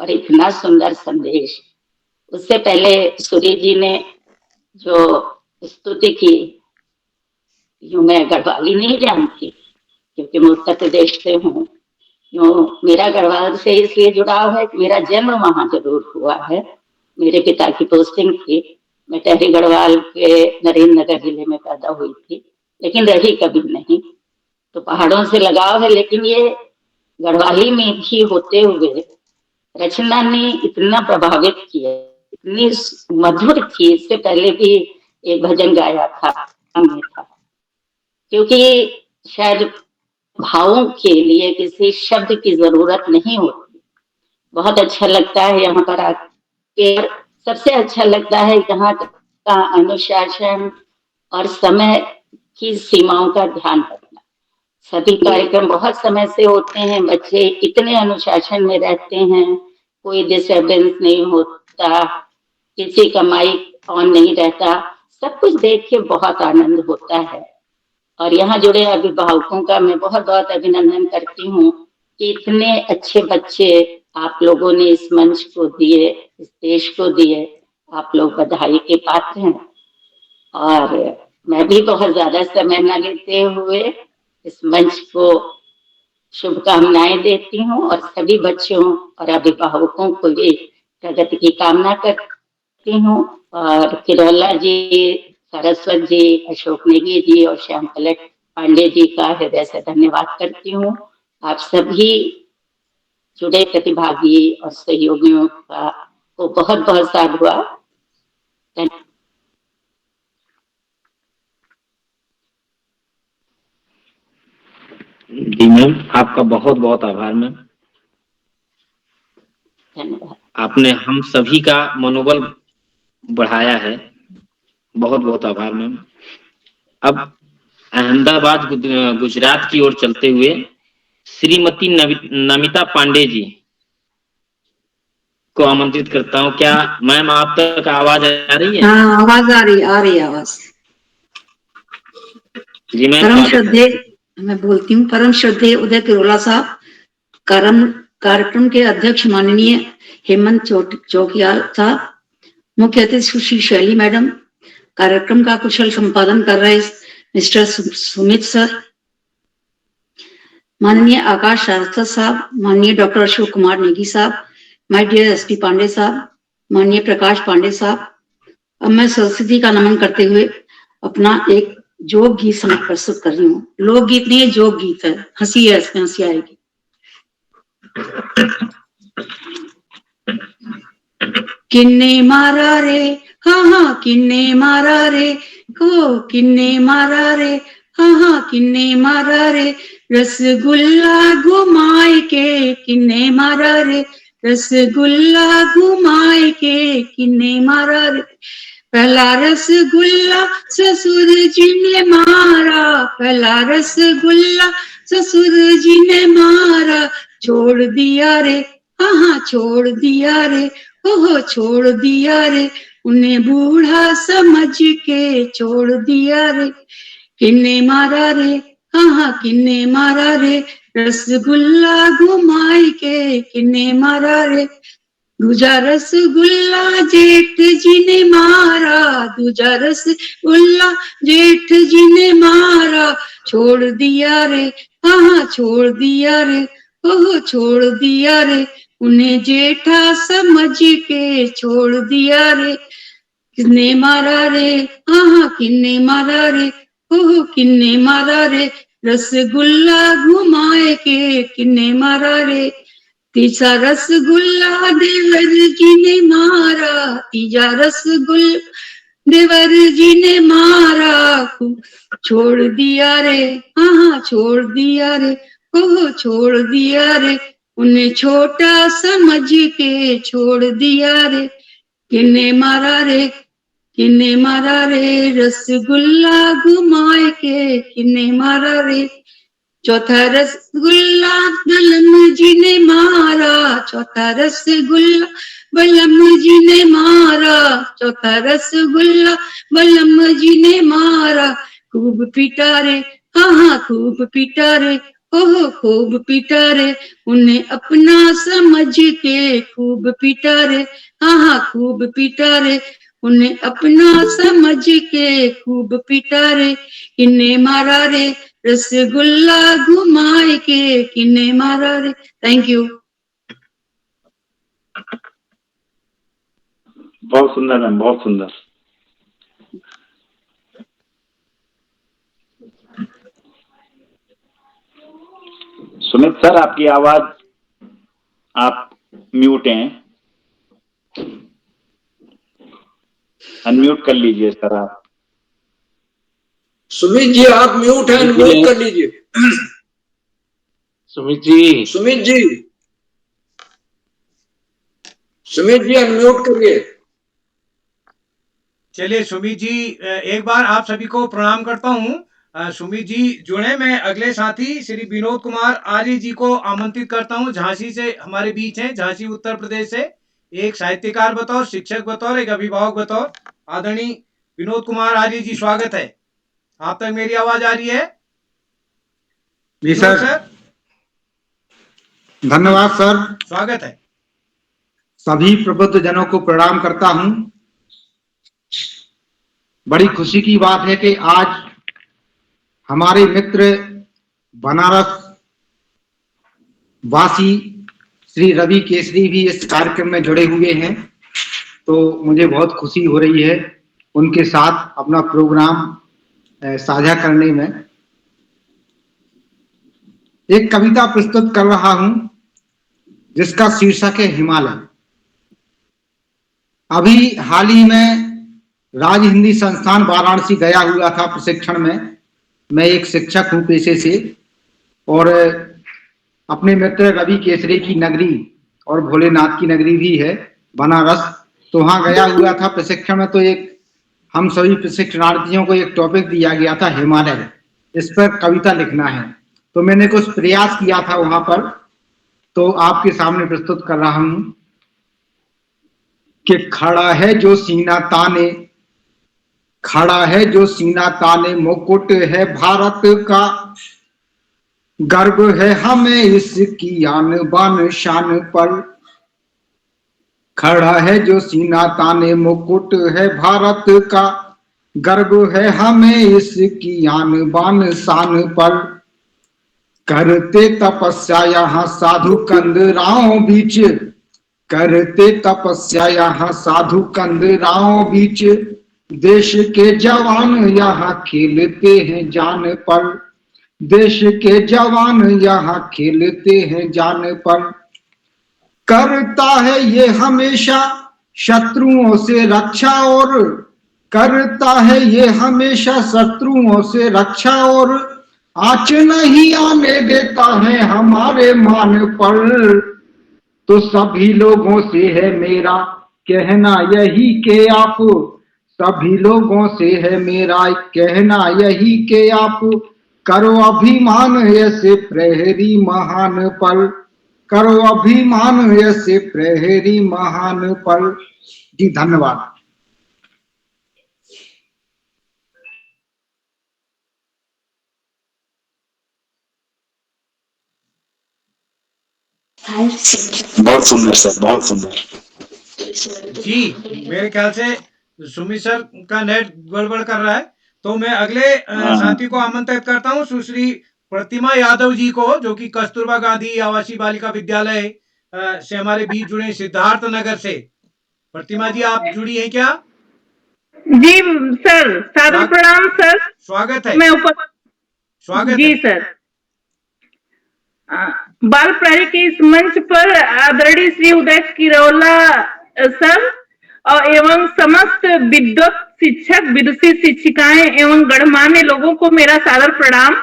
और इतना सुंदर संदेश। उससे पहले सूरी जी ने जो स्तुति की, यूं मैं गढ़वाली नहीं जानती क्योंकि मैं उत्तर प्रदेश से हूँ। यूं मेरा गढ़वाल से इसलिए जुड़ाव है कि मेरा जन्म वहां जरूर हुआ है, मेरे पिता की पोस्टिंग थी। मैं टहरी गढ़वाल के नरेंद्र नगर जिले में पैदा हुई थी, लेकिन रही कभी नहीं। तो पहाड़ों से लगाव है, लेकिन ये गढ़वाली में भी होते हुए रचना ने इतना प्रभावित किया, इतनी मधुर थी। इससे पहले भी एक भजन गाया था, क्योंकि शायद भावों के लिए किसी शब्द की जरूरत नहीं होती। बहुत अच्छा लगता है यहाँ पर आके। सबसे अच्छा लगता है यहाँ का अनुशासन और समय की सीमाओं का ध्यान रखना। सभी कार्यक्रम बहुत समय से होते हैं, बच्चे इतने अनुशासन में रहते हैं, कोई डिस्टर्बेंस नहीं होता, किसी का माइक ऑन नहीं रहता। सब कुछ देख के बहुत आनंद होता है। और यहाँ जुड़े अभिभावकों का मैं बहुत बहुत अभिनंदन करती हूँ कि इतने अच्छे बच्चे आप लोगों ने इस मंच को दिए, इस देश को दिए। आप लोग बधाई के पात्र हैं। और मैं भी बहुत ज्यादा समय न लेते हुए इस मंच को शुभकामनाएं देती हूँ और सभी बच्चों और अभिभावकों को भी प्रगति की कामना करती हूँ। और किरोला जी, सरस्वत जी, अशोक नेगी जी और श्याम पलट पांडे जी का हृदय से धन्यवाद करती हूँ। आप सभी जुड़े प्रतिभागी और सहयोगियों का को बहुत बहुत साधुवाद। जी मैम, आपका बहुत बहुत आभार मैम। धन्यवाद। आपने हम सभी का मनोबल बढ़ाया है, बहुत बहुत आभार मैम। अब अहमदाबाद गुजरात की ओर चलते हुए श्रीमती नमिता पांडे जी को आमंत्रित करता हूँ। क्या मैम आप तक आवाज आ रही है? हाँ, आवाज आ रही है आवाज। जी मैम। परम श्रद्धेय, मैं बोलती हूँ, परम श्रद्धेय उदय किरोला साहब, कार्यक्रम के अध्यक्ष माननीय हेमंत चौकियाल साहब, मुख्य अतिथि सुश्री शैली मैडम, कार्यक्रम का कुशल संपादन कर रहे मिस्टर सुमित सर, माननीय आकाश शास्त्री साहब, माननीय डॉक्टर अशोक कुमार नेगी साहब, माय डियर एसपी पांडे साहब, माननीय प्रकाश पांडे साहब। अब मैं सरस्वती का नमन करते हुए अपना एक जोग गीत समय प्रस्तुत कर रही हूँ। लोकगीत नहीं, जोग गीत है। हंसी है, इसमें हंसी आएगी। किन्ने मारा रे, हाँ हाँ किन्ने मारा रे, को किन्ने मारा रे, हाँ हाँ किन्ने मारा रे, रसगुल्ला घुमाए के किन्ने मारा रे, रसगुल्ला घुमाए के किन्ने मारा रे, पहला रसगुल्ला ससुर जी ने मारा, पहला रसगुल्ला ससुर जी ने मारा, छोड़ दिया रे, हाँ हाँ छोड़ दिया रे, ओहो छोड़ दिया रे, उन्हें बूढ़ा समझ के छोड़ दिया रे, किन्ने मारा रे, हाँ हाँ किन्ने मारा रे, रसगुल्ला घुमाई के किन्ने मारा रे, दूजा रसगुल्ला जेठ जी ने मारा, दूजा रसगुल्ला जेठ जी ने मारा, छोड़ दिया रे, हाँ हाँ छोड़ दिया रे, ओह छोड़ दिया रे, उन्हें जेठा समझ के छोड़ दिया रे। किसने मारा रे, हाँ हाँ किसने मारा रे, ओह किसने मारा रे, रसगुल्ला घुमाए के किसने मारा रे। तीजा रसगुल्ला देवर जी ने मारा, तीजा रसगुल्ला देवर जी ने मारा, छोड़ दिया रे, हाँ हाँ छोड़ दिया रे, ओह छोड़ दिया रे, उन्हें छोटा समझ के छोड़ दिया रे। किन्ने मारा रे, किन्ने मारा रे, रसगुल्ला घुमाए के किन्ने मारा रे। चौथा रसगुल्ला बलम जी ने मारा, चौथा रसगुल्ला बलम जी ने मारा, चौथा रसगुल्ला बलम जी ने मारा। खूब पीटा रे, हाँ हाँ खूब पीटा रे, ओह खूब पीटा रे, उन्हें अपना समझ के खूब पीटा रे, हाँ हाँ खूब पीटा रे, उन्हें अपना समझ के खूब पीटा रे। किन्ने मारा रे, रसगुल्ला घुमाए के किन्ने मारा रे। Thank you. बहुत सुंदर मैम, बहुत सुंदर। सुमित सर, आपकी आवाज, आप म्यूट हैं, अनम्यूट कर लीजिए सर आप। सुमित जी आप म्यूट है, अनम्यूट कर लीजिए। सुमित जी, सुमित जी, सुमित जी अनम्यूट करिए। चलिए सुमित जी, एक बार आप सभी को प्रणाम करता हूं। सुमित जी जुड़े। मैं अगले साथी श्री विनोद कुमार आर्य जी को आमंत्रित करता हूं। झांसी से हमारे बीच हैं, झांसी उत्तर प्रदेश से, एक साहित्यकार बतौर, शिक्षक बतौर, एक अभिभावक बतौर। आदरणीय विनोद कुमार आर्य जी, स्वागत है। आप तक मेरी आवाज आ रही है? जी सर, धन्यवाद सर। स्वागत है। सभी प्रबुद्ध जनों को प्रणाम करता हूं। बड़ी खुशी की बात है कि आज हमारे मित्र बनारस वासी श्री रवि केसरी भी इस कार्यक्रम में जुड़े हुए हैं, तो मुझे बहुत खुशी हो रही है उनके साथ अपना प्रोग्राम साझा करने में। एक कविता प्रस्तुत कर रहा हूं जिसका शीर्षक है हिमालय। अभी हाल ही में राज हिंदी संस्थान वाराणसी गया हुआ था प्रशिक्षण में। मैं एक शिक्षक हूं पेशे से, और अपने मित्र रवि केसरी की नगरी और भोलेनाथ की नगरी भी है बनारस, तो वहां गया हुआ था प्रशिक्षण में। तो एक हम सभी प्रशिक्षणार्थियों को एक टॉपिक दिया गया था हिमालय, इस पर कविता लिखना है। तो मैंने कुछ प्रयास किया था वहां पर, तो आपके सामने प्रस्तुत कर रहा हूं कि खड़ा है जो सीना ताने, खड़ा है जो सीना ताने, मुकुट है भारत का, गर्व है हमें इसकी आन बान शान पर। खड़ा है जो सीना ताने, मुकुट है भारत का, गर्व है हमें इसकी आन बान शान पर। करते तपस्या यहाँ साधु कंदराओं बीच, करते तपस्या यहाँ साधु कंदराओं बीच, देश के जवान यहाँ खेलते हैं जान पर, देश के जवान यहाँ खेलते हैं जान पर। करता है ये हमेशा शत्रुओं से रक्षा, और करता है ये हमेशा शत्रुओं से रक्षा, और आँच नहीं आने देता है हमारे मान पर। तो सभी लोगों से है मेरा कहना यही कि आप, सभी लोगों से है मेरा कहना यही कि आप करो अभिमान ऐसे प्रहरी महान पर, करो अभिमान ऐसे प्रहरी महान पर। जी धन्यवाद। बहुत सुंदर सर, बहुत सुंदर। जी मेरे ख्याल से सुमित सर का नेट गड़बड़ कर रहा है, तो मैं अगले साथी को आमंत्रित करता हूं, सुश्री प्रतिमा यादव जी को, जो कि कस्तूरबा गांधी आवासीय बालिका विद्यालय से हमारे बीच जुड़े, सिद्धार्थ नगर से। प्रतिमा जी, आप जुड़ी हैं क्या? जी सर, सादर प्रणाम सर। स्वागत है। मैं स्वागत जी है। सर। बाल प्रहरी के इस मंच पर आदरणीय श्री उदय किरौला सर और एवं समस्त विद्वत शिक्षक, विदुषी शिक्षिकाएं एवं गणमान्य लोगों को मेरा सादर प्रणाम।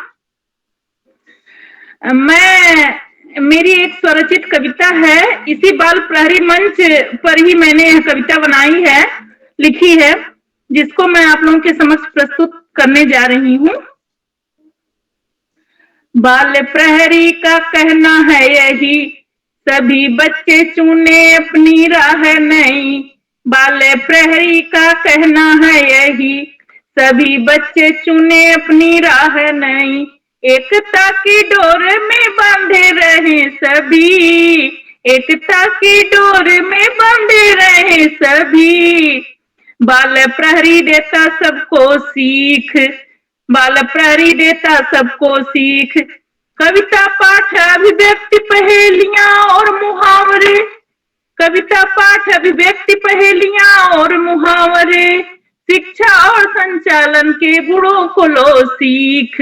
मेरी एक स्वरचित कविता है, इसी बाल प्रहरी मंच पर ही मैंने यह कविता बनाई है, लिखी है, जिसको मैं आप लोगों के समक्ष प्रस्तुत करने जा रही हूँ। बाल प्रहरी का कहना है यही, सभी बच्चे चुने अपनी राह नहीं। बाल प्रहरी का कहना है यही, सभी बच्चे चुने अपनी राह नहीं। एकता की डोर में बांधे रहे सभी, एकता की डोर में बांधे रहे सभी। बाल प्रहरी देता सबको सीख, बाल प्रहरी देता सबको सीख। कविता पाठ अभिव्यक्ति पहेलियां और मुहावरे, कविता पाठ अभिव्यक्ति पहेलियां और मुहावरे। शिक्षा और संचालन के गुणों को लो सीख।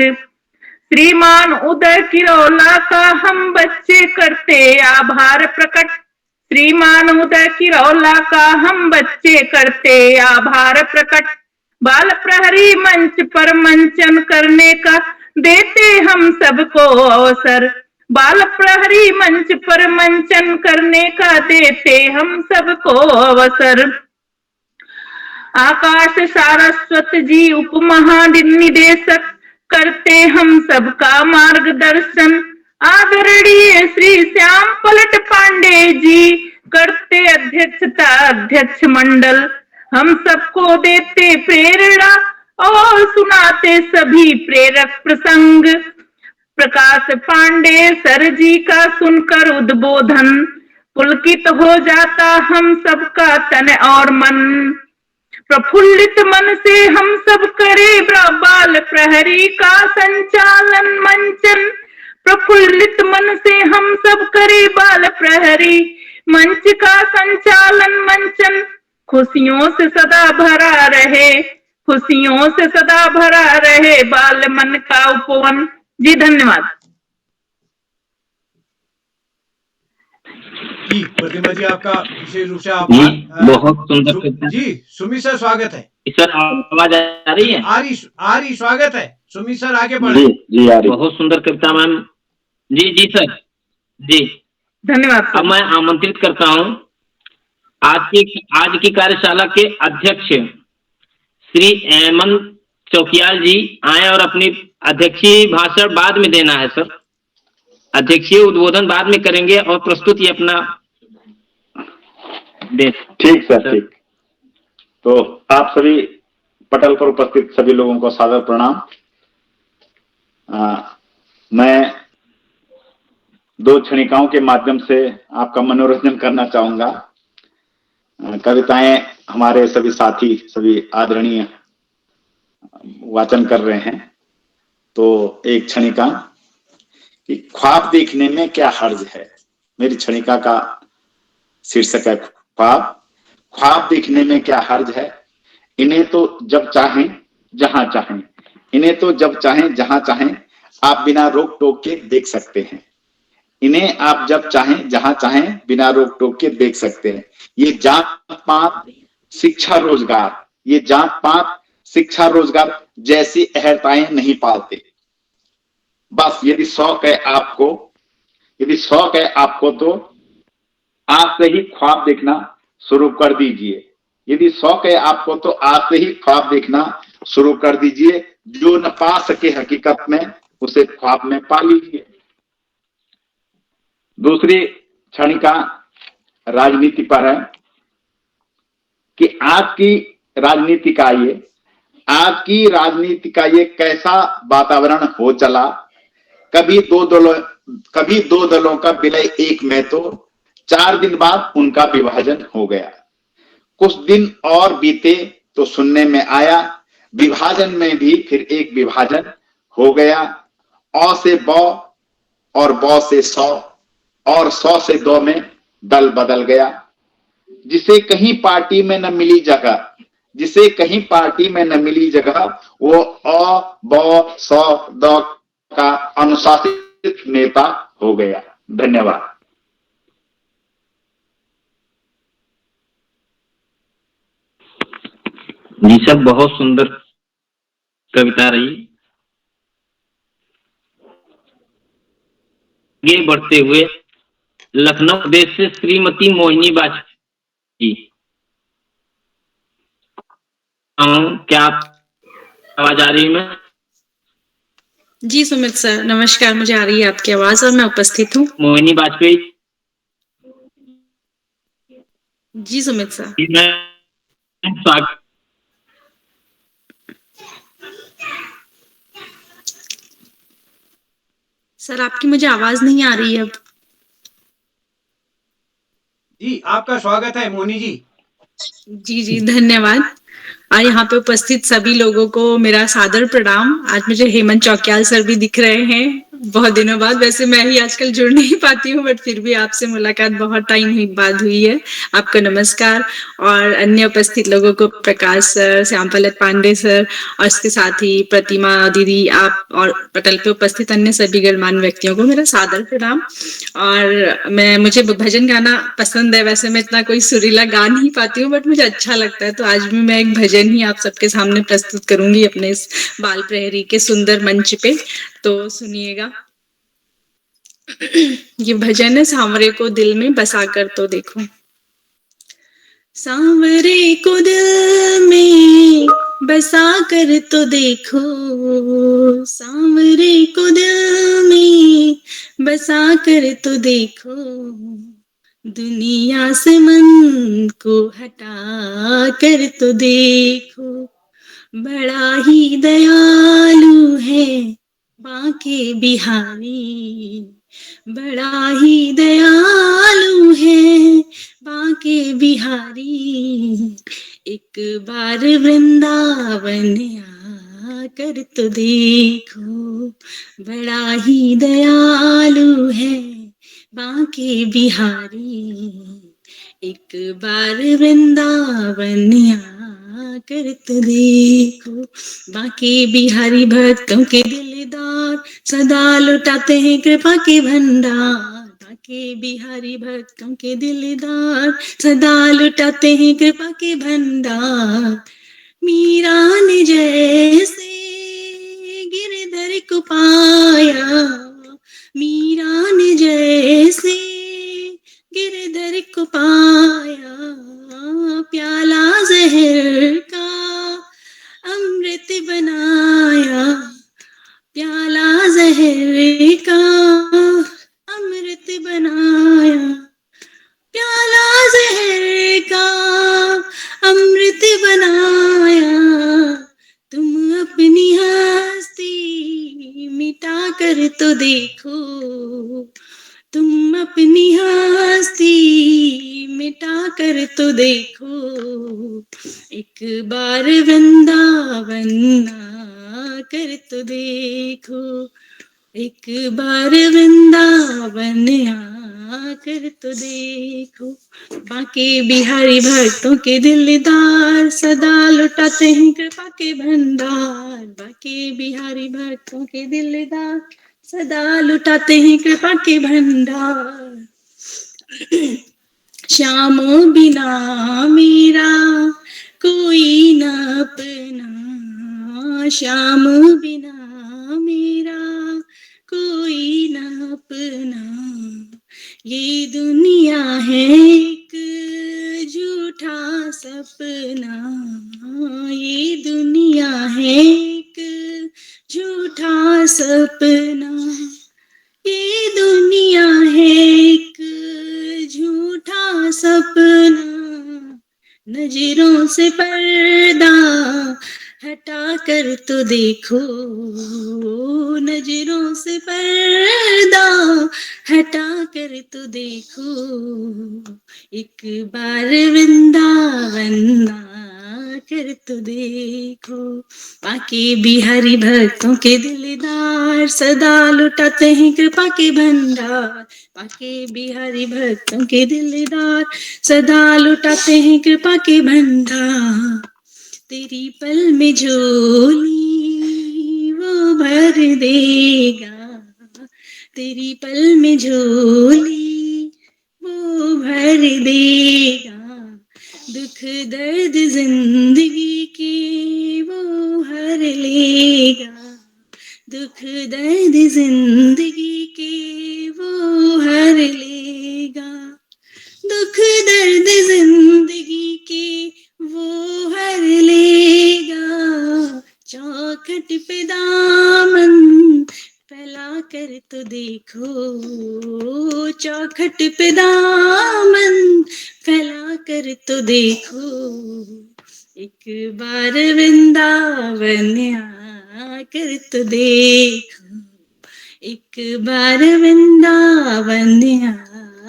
श्रीमान उदय किरौला का हम बच्चे करते आभार प्रकट, श्रीमान उदय किरौला का हम बच्चे करते आभार प्रकट। बाल प्रहरी मंच पर मंचन करने का देते हम सबको अवसर, बाल प्रहरी मंच पर मंचन करने का देते हम सबको अवसर। आकाश सारस्वत जी उप महानिदेशक करते हम सबका मार्गदर्शन। आदरणीय श्री श्याम पलट पांडे जी करते अध्यक्षता अध्यक्ष मंडल। हम सबको देते प्रेरणा और सुनाते सभी प्रेरक प्रसंग। प्रकाश पांडे सर जी का सुनकर उद्बोधन, पुलकित हो जाता हम सबका तन और मन। प्रफुल्लित मन से हम सब करे बाल प्रहरी का संचालन मंचन, प्रफुल्लित मन से हम सब करे बाल प्रहरी मंच का संचालन मंचन। खुशियों से सदा भरा रहे, खुशियों से सदा भरा रहे बाल मन का उपवन। जी धन्यवाद। जी प्रतिमा जी, आपका विशेष रूप से जी, बहुत सुंदर जी सुमित सर, स्वागत है। सर आवाज आ रही है? आ रही, स्वागत है। सुमित सर आगे बढ़े। जी आ रही। बहुत सुंदर कविता मैम। जी जी सर, जी धन्यवाद। अब मैं आमंत्रित करता हूँ आज की कार्यशाला के अध्यक्ष श्री हेमंत चौकियाल जी आए और अपनी अध्यक्षीय भाषण बाद में देना है सर, अध्यक्षीय उद्बोधन बाद में करेंगे और प्रस्तुति अपना दे। ठीक सर, ठीक। तो आप सभी पटल पर उपस्थित सभी लोगों को सादर प्रणाम। मैं दो क्षणिकाओं के माध्यम से आपका मनोरंजन करना चाहूंगा। कविताएं हमारे सभी साथी, सभी आदरणीय वाचन कर रहे हैं। तो एक क्षणिका कि ख्वाब देखने में क्या हर्ज है, मेरी क्षणिका का शीर्षक है ख्वाब। ख्वाब देखने में क्या हर्ज है, इन्हें तो जब चाहें जहां चाहें, इन्हें तो जब चाहें जहां चाहें आप बिना रोक टोक के देख सकते हैं। इन्हें आप जब चाहें जहां चाहें बिना रोक टोक के देख सकते हैं। ये जात पात शिक्षा रोजगार, ये जात पात शिक्षा रोजगार जैसी अहर्ताएं नहीं पालते। बस यदि शौक है आपको, यदि शौक है आपको तो आज से ही ख्वाब देखना शुरू कर दीजिए। यदि शौक है आपको तो आज से ही ख्वाब देखना शुरू कर दीजिए। जो न पा सके हकीकत में उसे ख्वाब में पा लीजिए। दूसरी क्षणिका राजनीति पर है कि आज की राजनीति का ये, आज की राजनीति का ये कैसा वातावरण हो चला। कभी दो दलों का विलय एक में, तो 4 दिन बाद उनका विभाजन हो गया। कुछ दिन और बीते तो सुनने में आया विभाजन में भी फिर एक विभाजन हो गया। औ से बौ और बौ से 100 और 100 से 2 में दल बदल गया। जिसे कहीं पार्टी में न मिली जगह, जिसे कहीं पार्टी में न मिली जगह, वो अ ब स द का अनुशासित नेता हो गया। धन्यवाद। जी सर, बहुत सुंदर कविता रही। आगे बढ़ते हुए लखनऊ प्रदेश से श्रीमती मोहिनी बाजपेयी जी, क्या आप आवाज आ रही है? मैं जी सुमित सर, नमस्कार। मुझे आ रही है आपकी आवाज और मैं उपस्थित हूँ। मोहिनी बाजपेयी जी सुमित सर। सर आपकी मुझे आवाज नहीं आ रही है अब। जी आपका स्वागत है मोहिनी जी। जी जी धन्यवाद। और यहाँ पे उपस्थित सभी लोगों को मेरा सादर प्रणाम। आज मुझे हेमंत चौकियाल सर भी दिख रहे हैं बहुत दिनों बाद। वैसे मैं ही आजकल जुड़ नहीं पाती हूँ, बट फिर भी आपसे मुलाकात बहुत टाइम बाद हुई है। आपको नमस्कार। और अन्य उपस्थित लोगों को प्रकाश सर, श्याम पलक पांडे सर और इसके साथ ही प्रतिमा दीदी, आप और पटल पे उपस्थित अन्य सभी गणमान्य व्यक्तियों को मेरा सादर प्रणाम। और मुझे भजन गाना पसंद है। वैसे मैं इतना कोई सुरीला गा नहीं पाती हूँ, बट मुझे अच्छा लगता है। तो आज भी मैं एक भजन ही आप सबके सामने प्रस्तुत करूंगी अपने इस बाल प्रहरी के सुंदर मंच पे। तो सुनिएगा। ये भजन है सांवरे को दिल में बसा कर तो देखो। सांवरे को दिल में बसा कर तो देखो, सांवरे को दिल में बसा कर तो देखो, दुनिया से मन को हटा कर तो देखो। बड़ा ही दयालु है बांके बिहारी, बड़ा ही दयालु है बांके बिहारी। एक बार वृंदावन आकर तो देखो, बड़ा ही दयालु है बांके बिहारी। एक बार वृंदावन आकर तो देखो। बांके बिहारी भक्तों के दिलदार, सदा लुटाते हैं कृपा के भंडार। बांके बिहारी भक्तों के दिलदार, सदा लुटाते हैं कृपा के भंडार। मीरा ने जैसे गिरधर को पाया, मीरा ने जैसे गिरधर को पाया, प्याला जहर का अमृत बनाया, प्याला जहर का अमृत बनाया, प्याला जहर का अमृत बनाया। तुम अपनी हस्ती मिटा कर तो देखो, तुम अपनी हस्ती मिटा कर तो देखो। एक बार वृंदावन आकर तो देखो, एक बार वृंदावन आकर तो देखो। बांके बिहारी भक्तों के दिलदार, सदा लुटाते हैं कृपा के भंडार। बांके बिहारी भक्तों के दिलदार, सदा लुटाते हैं कृपा के भंडार। श्यामो बिना मेरा कोई न अपना, श्याम बिना मेरा कोई न अपना। ये दुनिया है एक झूठा सपना, ये दुनिया है एक झूठा सपना, ये दुनिया है एक झूठा सपना। नजरों से पर्दा हटा कर तो देखो, नजरों से पर्दा हटा कर तो देखो। एक बार वृंदावन कर तो देखो। बाकी बिहारी भक्तों के दिलदार सदा लुटाते हैं कृपा के भंडार। बाकी बिहारी भक्तों के दिलदार सदा लुटाते हैं कृपा के भंडार। तेरी पल में झोली वो भर देगा, तेरी पल में झोली वो भर देगा। दुख दर्द जिंदगी के वो हर लेगा, दुख दर्द जिंदगी के वो हर लेगा, दुख दर्द जिंदगी के वो हर लेगा। चौखट पे दामन फैला कर तो देखो, चौखट पे दामन फैला कर तो देखो। एक बार वृंदावन आकर तो देखो, एक बार वृंदावन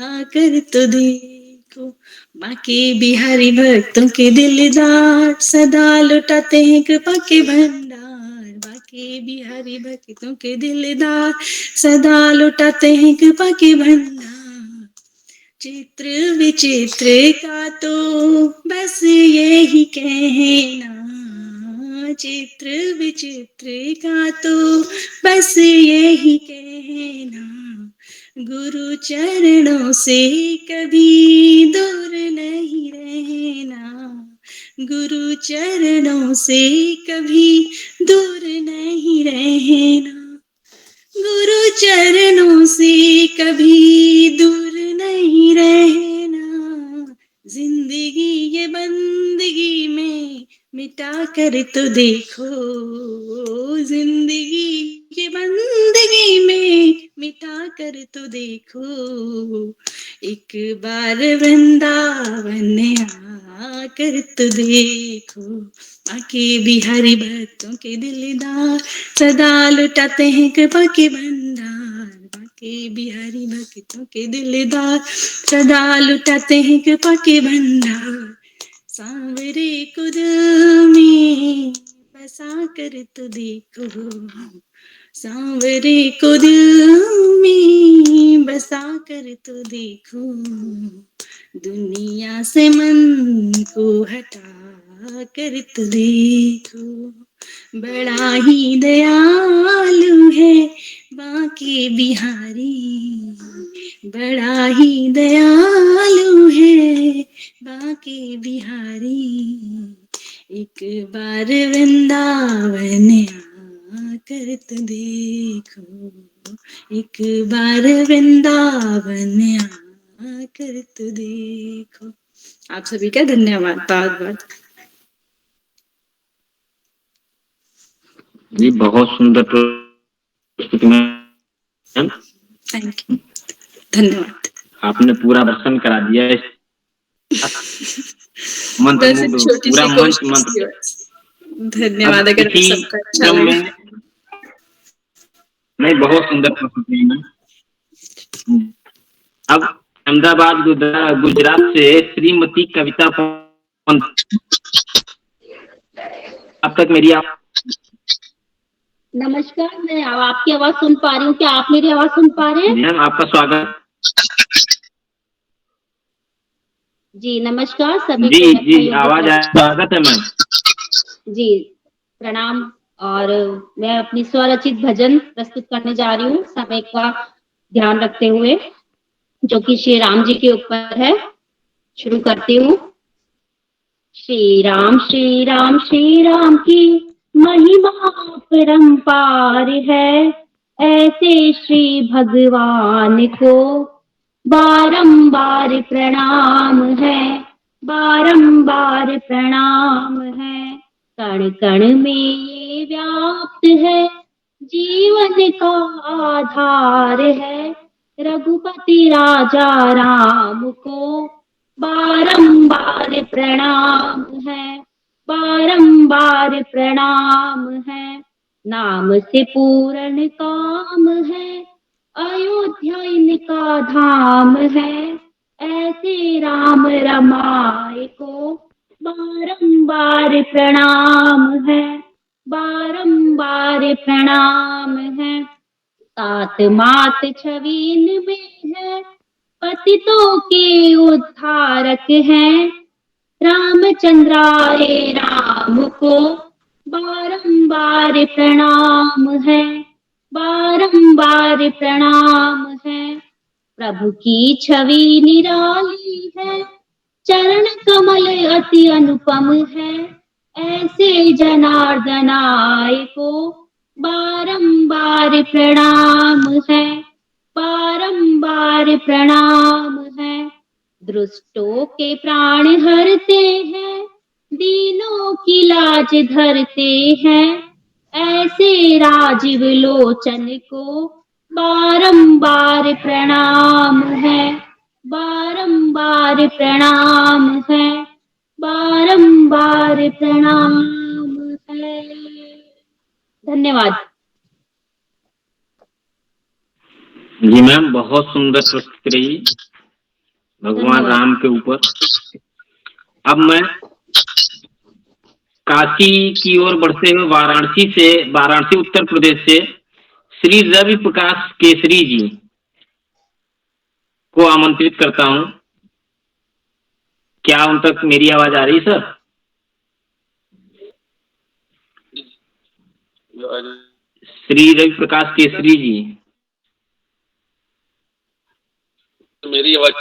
आकर तो देखो। बाकी बिहारी भक्तों के दिलदार सदा लुटाते हैं कृपा के भंडार। बाकी बिहारी भक्तों के दिलदार सदा लुटाते हैं कृपा के भंडार। चित्र विचित्र का तो बस यही कहना, चित्र विचित्र का तो बस यही कहना। गुरु चरणों से कभी दूर नहीं रहना, गुरु चरणों से कभी दूर नहीं रहना, गुरु चरणों से कभी दूर नहीं रहना। जिंदगी ये बंदगी में मिटा कर तो देखो, जिंदगी ये बंदगी में मिटा कर तो देखो। एक बार वृंदावन आकर तो देखो। बाकी बिहारी भक्तों के दिलदार सदा लुटाते हैं कृपा के भंडार। बाकी बिहारी भक्तों के दिलदार सदा लुटाते हैं कृपा के भंडार। सांवरे को दिल में बसा कर तो देखो, सांवरे को दिल में बसा कर तो देखो। दुनिया से मन को हटा कर तो देखो। बड़ा ही दयालु है बाकी बिहारी, बड़ा ही दयालु है बाकी बिहारी। एक बार वृंदावन आकर तो देखो, एक बार वृंदावन आकर तो देखो। आप सभी का धन्यवाद, बहुत बहुत। जी बहुत सुंदर प्रस्तुति मैम, थैंक यू, धन्यवाद। आपने पूरा दर्शन करा दिया है। बस एक छोटी सी कोशिश थी बस। धन्यवाद अगर आप सबका अच्छा लगा। नहीं, बहुत सुंदर प्रस्तुति मैम। अब अहमदाबाद गुजरात से श्रीमती कविता पंत, अब तक मेरी नमस्कार, मैं आपकी आवाज सुन पा रही हूँ। क्या आप मेरी आवाज सुन पा रहे हैं? मैम आपका स्वागत। जी नमस्कार सभी जी जी आवाज आ, स्वागत है मैम। जी प्रणाम। और मैं अपनी स्वरचित भजन प्रस्तुत करने जा रही हूँ समय का ध्यान रखते हुए, जो कि श्री राम जी के ऊपर है। शुरू करती हूँ। श्री राम श्री राम श्री राम की महिमा परंपार है, ऐसे श्री भगवान को बारंबार प्रणाम है, बारंबार प्रणाम है। कण कण में ये व्याप्त है, जीवन का आधार है। रघुपति राजा राम को बारंबार प्रणाम है, बारंबार प्रणाम है। नाम से पूर्ण काम है, अयोध्या इनका धाम है। ऐसे राम रमाए को बारंबार प्रणाम है, बारंबार प्रणाम है। तात मात छवीन में है, पतितों के उद्धारक हैं। रामचंद्राय राम को बारंबार प्रणाम है, बारंबार प्रणाम है। प्रभु की छवि निराली है, चरण कमल अति अनुपम है। ऐसे जनार्दनाय को बारंबार प्रणाम है, बारंबार प्रणाम है। दुष्टों के प्राण हरते हैं, दीनों की लाज धरते हैं। ऐसे राजीव लोचन को बारंबार प्रणाम है, बारंबार प्रणाम है, बारंबार प्रणाम है। धन्यवाद। जी मैम, बहुत सुंदर प्रस्तुति रही भगवान राम के ऊपर। अब मैं काशी की ओर बढ़ते हुए वाराणसी उत्तर प्रदेश से श्री रवि प्रकाश केसरी जी को आमंत्रित करता हूं। क्या उन तक मेरी आवाज आ रही सर? श्री रवि प्रकाश केसरी जी, मेरी आवाज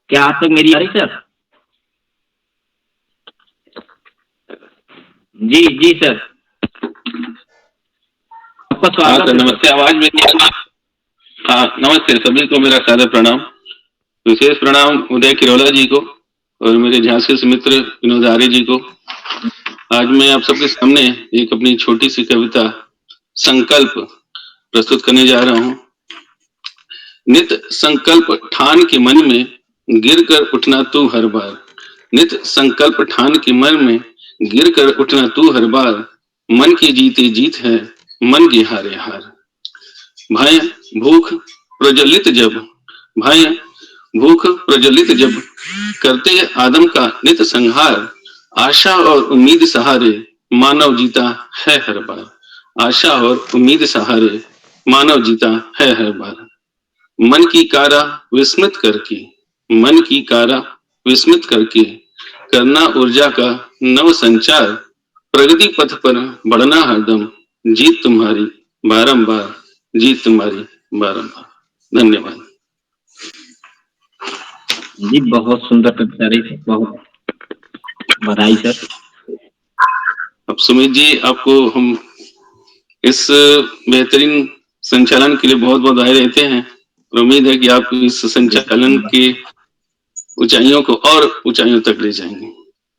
क्या आप तक मेरी आ रही सर? जी जी सर, आपका स्वागत है। नमस्ते, आवाज मेरी? हाँ नमस्ते, सभी को मेरा सादर प्रणाम। विशेष प्रणाम उदय किरोला जी को और मेरे झांसी से मित्र विनोद आर्य जी को। आज मैं आप सबके सामने एक अपनी छोटी सी कविता संकल्प प्रस्तुत करने जा रहा हूँ। नित संकल्प ठान के मन में गिर कर उठना तू हर बार, नित संकल्प ठान के मन में गिर कर उठना तू हर बार। मन की जीते जीत है, मन की हारे हार। भय भूख प्रज्वलित जब, भय भूख प्रज्वलित जब करते आदम का नित संहार। आशा और उम्मीद सहारे मानव जीता है हर बार, आशा और उम्मीद सहारे मानव जीता है हर बार। मन की कारा विस्मृत करके, मन की कारा विस्मृत करके करना ऊर्जा का नव संचार। प्रगति पथ पर बढ़ना हरदम, जीत तुम्हारी बारंबार, जीत तुम्हारी बारंबार। धन्यवाद जी, बहुत सुंदर कविता रही, बहुत बधाई सर। अब सुमित जी, आपको हम इस बेहतरीन संचालन के लिए बहुत बहुत बधाई देते हैं और उम्मीद है कि आप इस संचालन की ऊंचाइयों को और ऊंचाइयों तक ले जाएंगे।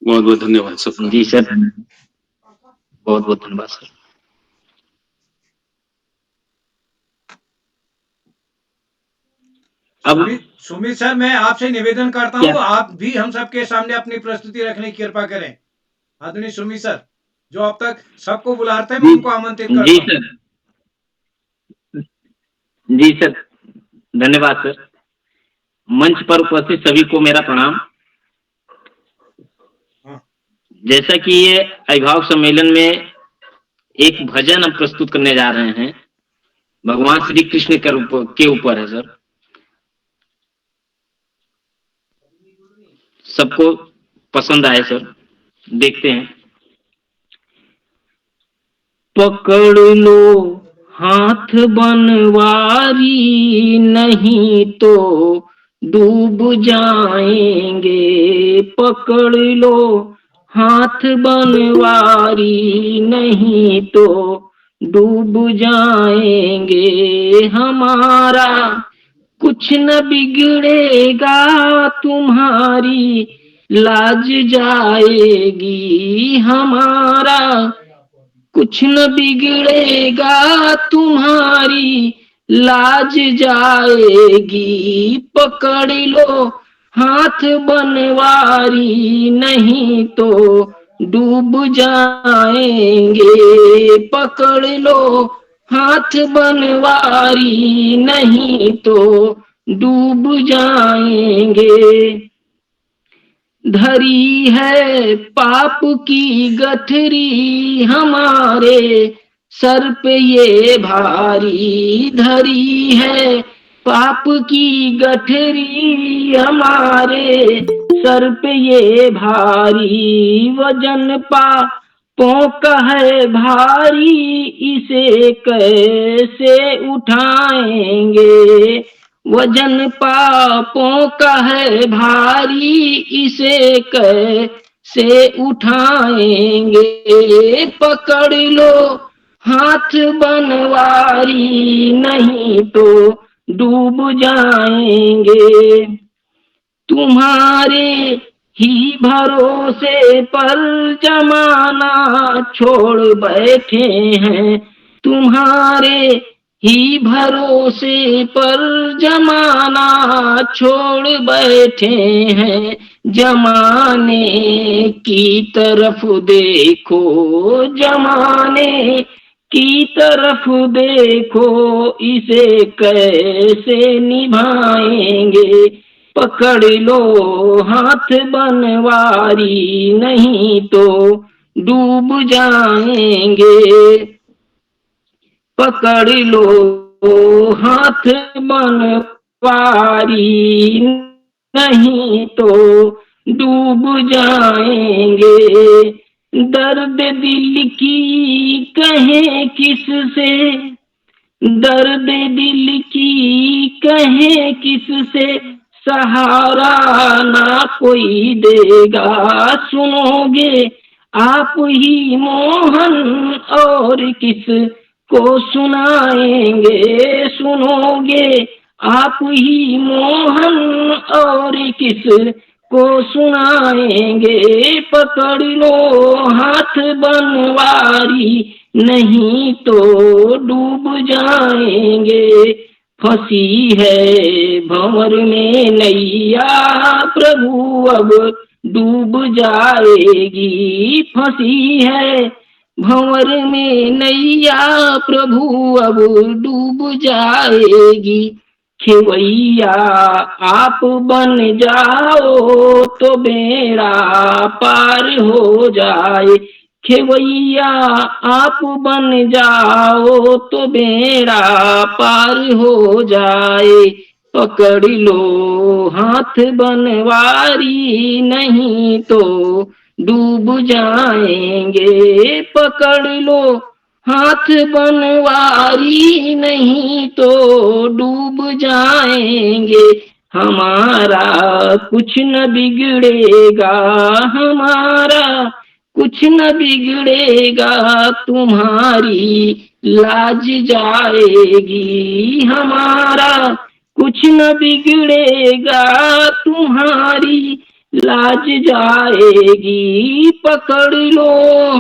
बहुत बहुत धन्यवाद सबका। जी सर, बहुत बहुत धन्यवाद सर। अब सुमित सर, मैं आपसे निवेदन करता हूँ, आप भी हम सबके सामने अपनी प्रस्तुति रखने की कृपा करें। आदरणीय सुमित सर, जो अब तक सबको बुलाते हैं, मैं उनको आमंत्रित करता हूँ। जी सर, जी सर, धन्यवाद सर। मंच पर उपस्थित सभी को मेरा प्रणाम। जैसा कि ये अभिभावक सम्मेलन में एक भजन हम प्रस्तुत करने जा रहे हैं, भगवान श्री कृष्ण के ऊपर है सर। सबको पसंद आए सर, देखते हैं। पकड़ लो हाथ बनवारी, नहीं तो डूब जाएंगे। पकड़ लो हाथ बनवारी, नहीं तो डूब जाएंगे। हमारा कुछ न बिगड़ेगा, तुम्हारी लाज जाएगी। हमारा कुछ न बिगड़ेगा, तुम्हारी लाज जाएगी। पकड़ लो हाथ बनवारी, नहीं तो डूब जाएंगे। पकड़ लो हाथ बनवारी, नहीं तो डूब जाएंगे। धरी है पाप की गठरी हमारे सर पे ये भारी, धरी है पाप की गठरी हमारे सर पे ये भारी, वजन पापों का है भारी, इसे कैसे उठाएंगे। वजन पापों का है भारी, इसे कैसे उठाएंगे। पकड़ लो हाथ बनवारी, नहीं तो डूब जाएंगे। तुम्हारे ही भरोसे पर जमाना छोड़ बैठे हैं, तुम्हारे ही भरोसे पर जमाना छोड़ बैठे हैं। जमाने की तरफ देखो, जमाने की तरफ देखो, इसे कैसे निभाएंगे। पकड़ लो हाथ बनवारी, नहीं तो डूब जाएंगे। पकड़ लो हाथ बनवारी, नहीं तो डूब जाएंगे। दर्द दिल की कहें किससे, दर्द दिल की कहें किससे, सहारा ना कोई देगा। सुनोगे आप ही मोहन और किस को सुनाएंगे। सुनोगे आप ही मोहन और किस को सुनाएंगे। पकड़ लो हाथ बनवारी, नहीं तो डूब जाएंगे। फंसी है भंवर में नैया, प्रभु अब डूब जाएगी। फंसी है भंवर में नैया, प्रभु अब डूब जाएगी। खेवैया आप बन जाओ तो बेड़ा पार हो जाए। खेवैया आप बन जाओ तो बेड़ा पार हो जाए। पकड़ लो हाथ बनवारी, नहीं तो डूब जाएंगे। पकड़ लो हाथ बनवारी, नहीं तो डूब जाएंगे। हमारा कुछ न बिगड़ेगा, हमारा कुछ न बिगड़ेगा, तुम्हारी लाज जाएगी। हमारा कुछ न बिगड़ेगा, तुम्हारी लाज जाएगी। पकड़ लो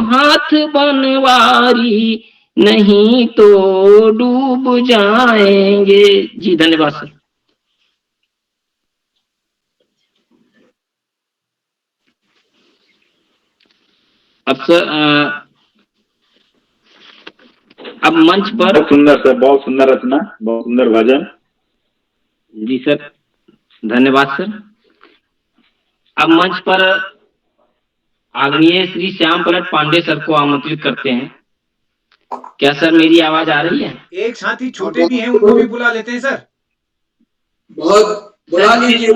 हाथ बनवारी, नहीं तो डूब जाएंगे। जी धन्यवाद सर। अब सर अब मंच पर। बहुत सुंदर सर, बहुत सुंदर रचना, बहुत सुंदर भजन। जी सर धन्यवाद सर। अब मंच पर आदरणीय श्री श्याम प्रसाद पांडे सर को आमंत्रित करते हैं। क्या सर मेरी आवाज आ रही है? एक साथी छोटे भी हैं, उनको भी बुला लेते हैं सर। बहुत बुला लीजिए।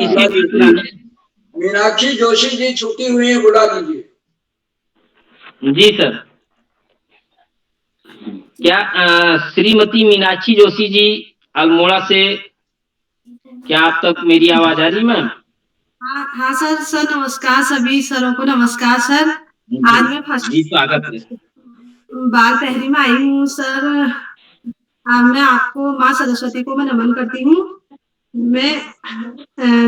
मीनाक्षी जोशी जी छुट्टी हुई है, बुला लीजिए। जी सर। क्या श्रीमती मीनाक्षी जोशी जी अल्मोड़ा से, क्या आप तक मेरी आवाज आ रही मैम? हाँ सर। सर नमस्कार, सभी सरों को नमस्कार सर। आज मैं फर्स्ट स्वागत है। बाल पहरी में आई हूँ सर। मैं आपको माँ सरस्वती को मैं नमन करती हूँ। मैं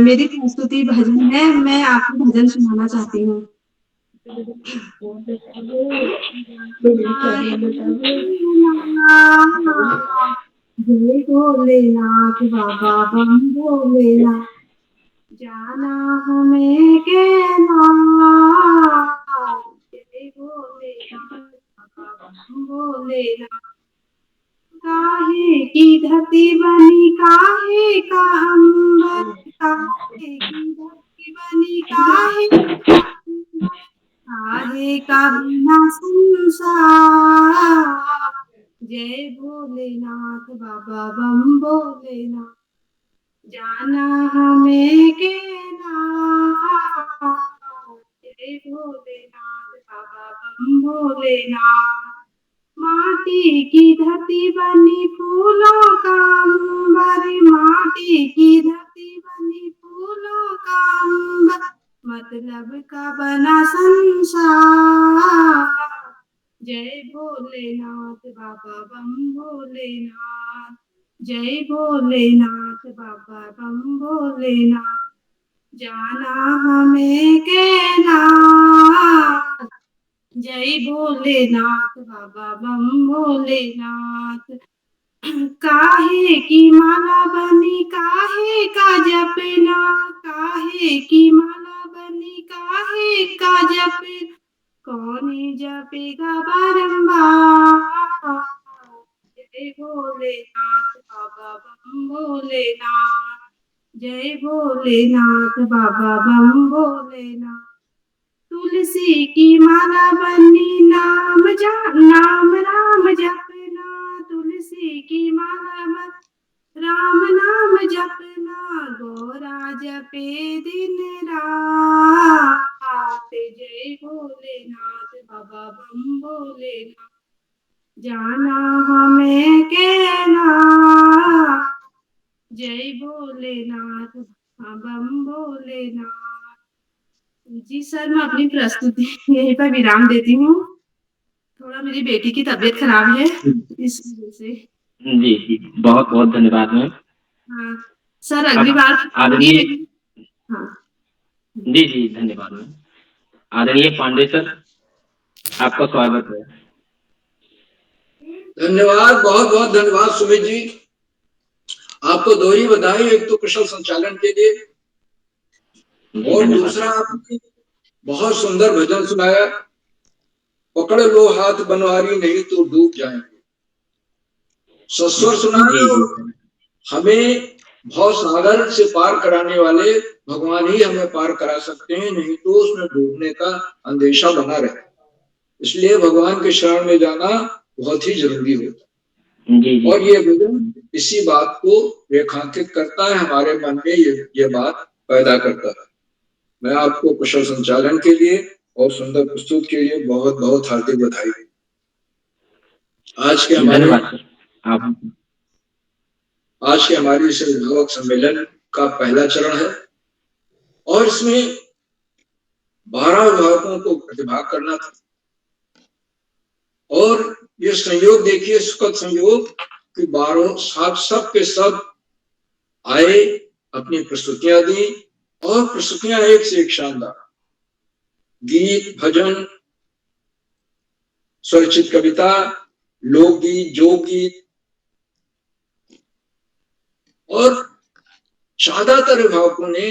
मेरी प्रस्तुति भजन है, मैं आपको भजन सुनाना चाहती हूँ। जय भोलेनाथ बाबा बम भोलेनाथ, जाना हमें कहना। जय भोलेनाथ बाबा बम भोलेनाथ, काहे की धरती बनी, काहे का अंबर, काहे की धरती बनी, काहे काहे का बिना संसार। जय भोलेनाथ बाबा बम भोलेनाथ, जाना हमें के नाथ। जय भोलेनाथ बाबा बम भोलेनाथ, माटी की धरती बनी फूलों का अंबर, माटी की धरती बनी फूलों का अंबर, मतलब का बना संसार। जय भोलेनाथ बाबा बम भोलेनाथ, जय भोलेनाथ बाबा बम भोलेनाथ, जाना हमें के नाथ। जय भोलेनाथ बाबा बम भोलेनाथ, काहे की माला बनी काहे का जपना, काहे की माला बनी काहे का जपना, कौन जपेगा बारंबार। जय भोलेनाथ बाबा बम भोलेनाथ, जय भोलेनाथ बाबा बम भोलेनाथ, तुलसी की माला बनी नाम राम जपना, तुलसी की माला बन राम नाम जपना, गौरा जपे दिन रात। जय भोलेनाथ बाबा बम भोलेनाथ, जाना हमें के नाथ। जय भोलेनाथ बम भोलेनाथ। जी सर, मैं अपनी प्रस्तुति यहीं पर विराम देती हूँ। थोड़ा मेरी बेटी की तबीयत खराब है इस वजह से। जी जी, बहुत बहुत धन्यवाद मैम। हाँ सर, अगली बार आदरणीय हाँ जी जी धन्यवाद मैम। आदरणीय पांडे सर, आपका स्वागत है। धन्यवाद, बहुत बहुत धन्यवाद सुमित जी। आपको दोहरी बधाई, एक तो कुशल संचालन के लिए और दूसरा आपने बहुत सुंदर भजन सुनाया, पकड़ लो हाथ बनवारी नहीं तो डूब जाएंगे। सस्वर सुनाया, हमें भाव सागर से पार कराने वाले भगवान ही हमें पार करा सकते हैं, नहीं तो उसमें डूबने का अंदेशा बना रहे। इसलिए भगवान के शरण में जाना बहुत ही जरूरी होता है। और ये भजन इसी बात को रेखांकित करता है, हमारे मन में ये बात पैदा करता है। मैं आपको कुशल संचालन के लिए और सुंदर प्रस्तुत के लिए बहुत बहुत हार्दिक बधाई। आज के हमारे इस अभिभावक सम्मेलन का पहला चरण है और इसमें 12 अभिभावकों को प्रतिभाग करना था। और ये संयोग देखिए, सुखद संयोग कि 12 सब के सब आए, अपनी प्रस्तुतियां दी और प्रस्तुतियां एक से एक शानदार। गीत, भजन, स्वरचित कविता, लोकगीत, जोक गीत और ज्यादातर अभिभावकों ने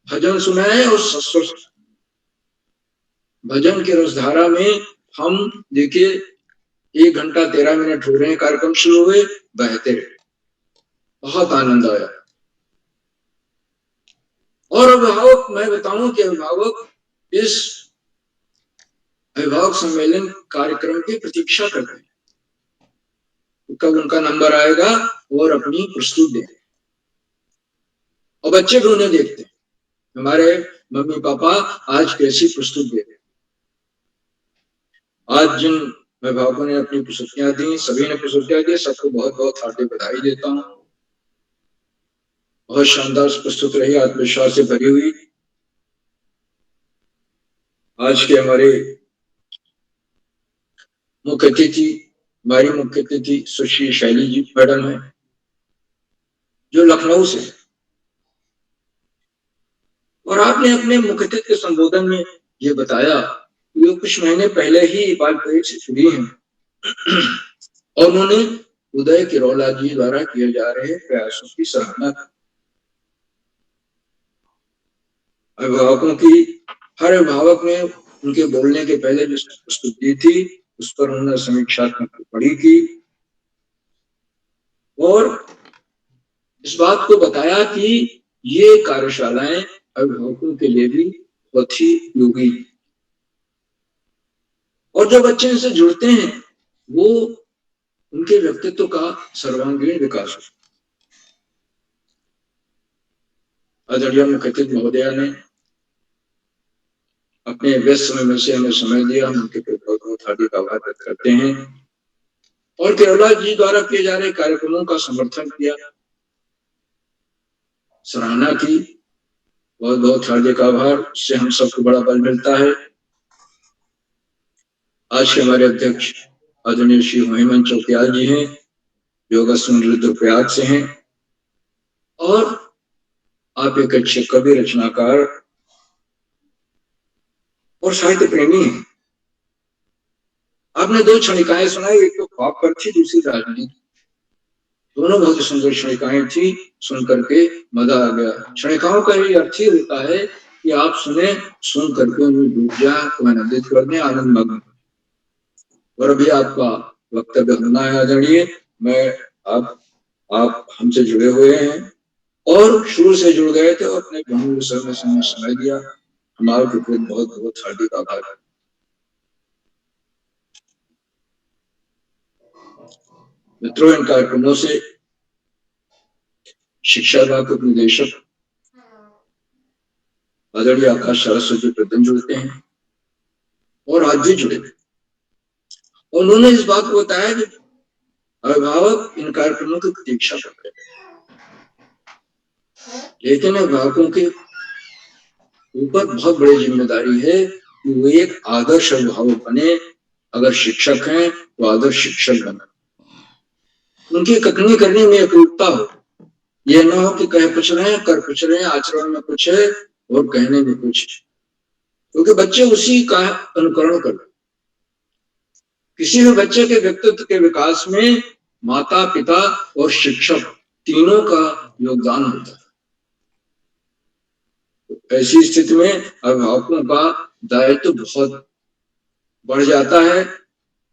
भजन सुना है और सस्वर भजन की रसधारा में हम देखिए 1 घंटा 13 मिनट हो रहे हैं, कार्यक्रम शुरू हुए, बहते रहे, बहुत आनंद आया। और अभिभावक, मैं बताऊं कि अभिभावक इस अभिभावक सम्मेलन कार्यक्रम की प्रतीक्षा करते हैं, कब उनका नंबर आएगा और अपनी प्रस्तुत देंगे। और बच्चे भी उन्हें देखते हैं, हमारे मम्मी पापा आज कैसी प्रस्तुत दे रहे। आज जिन अभिभावकों ने अपनी प्रस्तुतियां दी, सभी ने प्रस्तुतियां दी, सबको बहुत बहुत हार्दिक बधाई देता हूँ। बहुत शानदार प्रस्तुत रही, आत्मविश्वास से भरी हुई। आज के हमारे मुख्य अतिथि, हमारी मुख्य अतिथि सुश्री शैली जी मैडम है, जो लखनऊ से। और आपने अपने मुख्य अतिथि के संबोधन में ये बताया, ये कुछ महीने पहले ही बाल परेड से जुड़ी हैं और उन्होंने उदय किरोला जी द्वारा किए जा रहे प्रयासों की सराहना की। अभिभावकों की, हर अभिभावक ने उनके बोलने के पहले जो प्रस्तुति थी उस पर उन्होंने समीक्षात्मक टिप्पणी की और इस बात को बताया कि ये कार्यशालाएं अभिभावकों के लिए भी बहुत ही उपयोगी। और जो बच्चे इनसे जुड़ते हैं वो उनके व्यक्तित्व का सर्वांगीण विकास हो। आदरणीय मुख्य अतिथि महोदया ने अपने व्यस्त समय में से हमें समय दिया, हम उनके प्रति बहुत बहुत हार्दिक आभार व्यक्त करते हैं और केरला जी द्वारा किए जा रहे कार्यक्रमों का समर्थन किया, सराहना की। बहुत बहुत हार्दिक आभार, उससे हम सबको बड़ा बल मिलता है। आज के हमारे अध्यक्ष आदरणीय श्री हेमंत चौकियाल जी हैं, जो अगस्त रुद्रप्रयाग से हैं और आप एक अच्छे कवि, रचनाकार और साहित्य प्रेमी हैं। आपने 2 क्षणिकाएं सुनाई, एक तो ख्वाब पर थी, दूसरी राजनीति। दोनों बहुत ही सुंदर क्षणिकाएं थी, सुन करके मजा आ गया। क्षणिकाओं का ये अर्थ ही होता है कि आप सुने, सुन करके उन्हें डूब जाए, आनंदित कर दें, आनंद मग्न। और अभी आपका वक्तव्य होना है आदरणीय। मैं आप हमसे जुड़े हुए हैं और शुरू से जुड़ गए थे और अपने बहुमूल्य समय दिया, हमारे प्रति बहुत बहुत हार्दिक आभार। मित्रों, इन कार्यक्रमों से शिक्षा विभाग के निदेशक आदरणीय आकाश सरस्वती प्रधान जुड़ते हैं और आज भी जुड़े। उन्होंने इस बात को बताया कि अभिभावक इन कार्यक्रमों की प्रतीक्षा करते हैं, लेकिन अभिभावकों के ऊपर बहुत बड़ी जिम्मेदारी है कि वो एक आदर्श अभिभावक बने। अगर शिक्षक हैं तो आदर्श शिक्षक बने, उनकी कथनी करने में एकरूपता हो। यह ना हो कि कह कुछ रहे हैं, कर कुछ रहे हैं, आचरण में कुछ है और कहने में कुछ, क्योंकि बच्चे उसी का अनुकरण करते। किसी भी बच्चे के व्यक्तित्व के विकास में माता, पिता और शिक्षक तीनों का योगदान होता है। तो ऐसी स्थिति में अभिभावकों का दायित्व बहुत बढ़ जाता है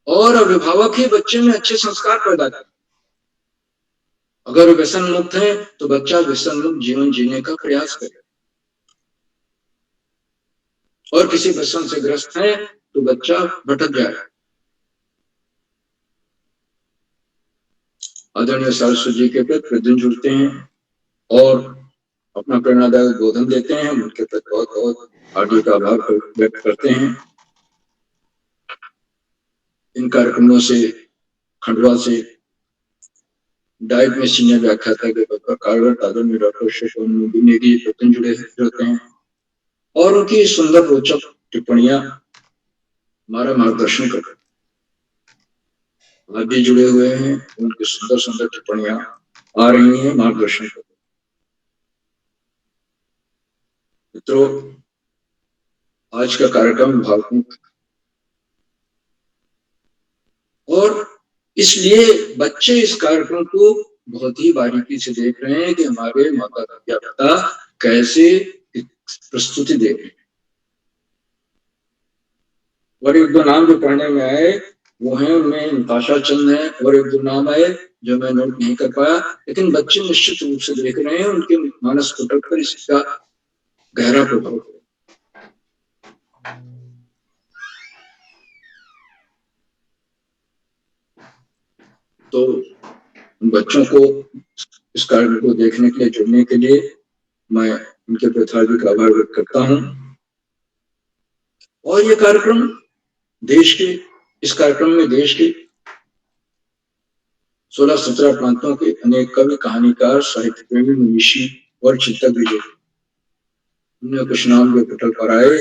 और अभिभावक ही बच्चे में अच्छे संस्कार पैदा करते हैं। अगर व्यसन मुक्त है तो बच्चा व्यसन मुक्त जीवन जीने का प्रयास करे, और किसी व्यसन से ग्रस्त है तो बच्चा भटक जाएगा। आदरणीय सरस्वती जी के प्रति प्रतिदिन जुड़ते हैं और अपना प्रेरणादायक बोधन देते हैं, उनके प्रति बहुत बहुत हार्दिक आभार व्यक्त करते हैं। इन कार्यक्रमों से खंडवा से डाइट में सीनियर व्याख्याता के पद पर कार्यरत आदरणीय डॉक्टर शेषन मोदी नेगी प्रतिदिन जुड़े होते हैं और उनकी सुंदर रोचक टिप्पणियां हमारा मार्गदर्शन करते हैं। आज भी जुड़े हुए हैं, उनकी सुंदर सुंदर टिप्पणियां आ रही हैं, मार्गदर्शन करते हैं। मित्रों, आज का कार्यक्रम अभिभावकों और इसलिए बच्चे इस कार्यक्रम को बहुत ही बारीकी से देख रहे हैं कि हमारे माता पिता कैसे प्रस्तुति दे रहे हैं। और एक दो नाम जो पढ़ने में आए वो हैं, उनमें नताशा चंद है और एक दो नाम आए जो मैं नोट नहीं कर पाया, लेकिन बच्चे निश्चित रूप से देख रहे हैं, उनके मानस पटल पर इसका गहरा प्रभाव है। तो बच्चों को इस कार्यक्रम को देखने के लिए, जुड़ने के लिए मैं उनके प्रति हार्दिक आभार व्यक्त करता हूं। और ये कार्यक्रम इस कार्यक्रम में देश के 16-17 प्रांतों के अनेक कवि, कहानीकार, साहित्य प्रेमी, मनीषी और चिंतक भी जुड़े। उन्हें कुछ नाम जो पटल पर आए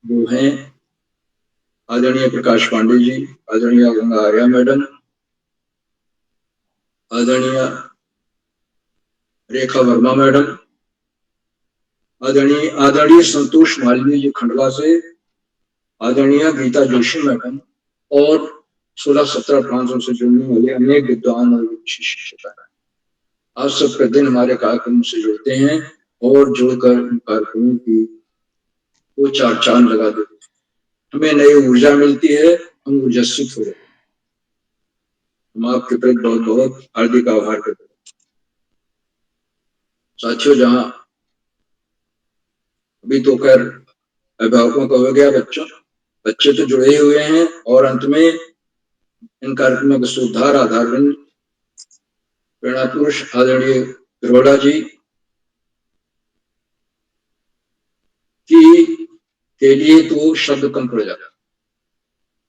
वो हैं आदरणीय प्रकाश पांडे जी, आदरणीय गंगा आर्या मैडम, आदरणीय रेखा वर्मा मैडम, आदरणीय संतोष मालवीय जी खंडवा से, आदरणीय गीता जोशी मैडम और 16-17 प्रांतों से जुड़ने वाले अनेक विद्वान और शिक्षक। आज सब प्रतिदिन हमारे कार्यक्रम से जुड़ते हैं और जुड़कर इन कार्यक्रमों की वो चार चांद लगा देते हैं। हमें नई ऊर्जा मिलती है, हम ऊर्जास्वित हो रहे हैं। हम आपके प्रति बहुत बहुत हार्दिक आभार करते हैं। साथियों, जहां अभी तो खैर अभिभावकों का हो गया, बच्चे तो जुड़े हुए हैं और अंत में इन कार्यक्रमों के सूत्रधार आधारविंद प्रेरणा पुरुष आदरणीय तिरोड़ा जी के लिए तो शब्द कम पड़ जाता।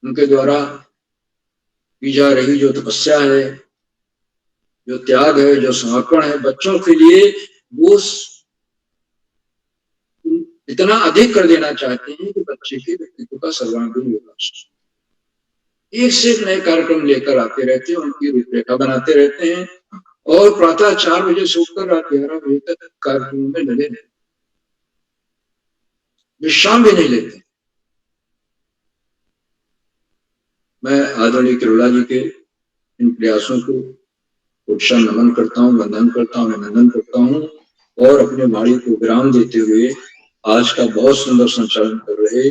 उनके द्वारा की जा रही जो तपस्या है, जो त्याग है, जो समर्पण है बच्चों के लिए, वो इतना अधिक कर देना चाहते हैं कि बच्चे के व्यक्तित्व का सर्वांगीण विकास। एक से एक नए कार्यक्रम लेकर आते रहते हैं, उनकी रूपरेखा बनाते रहते हैं और प्रातः 4 बजे से उठकर रात 11 बजे तक कार्यक्रमों में लगे रहते, विश्राम भी नहीं लेते। मैं आदरणीय तिरोड़ा जी के इन प्रयासों को उत्साह नमन करता हूँ, वंदन करता हूँ, अभिनंदन करता हूँ और अपने वाणी को विराम देते हुए आज का बहुत सुंदर संचालन कर रहे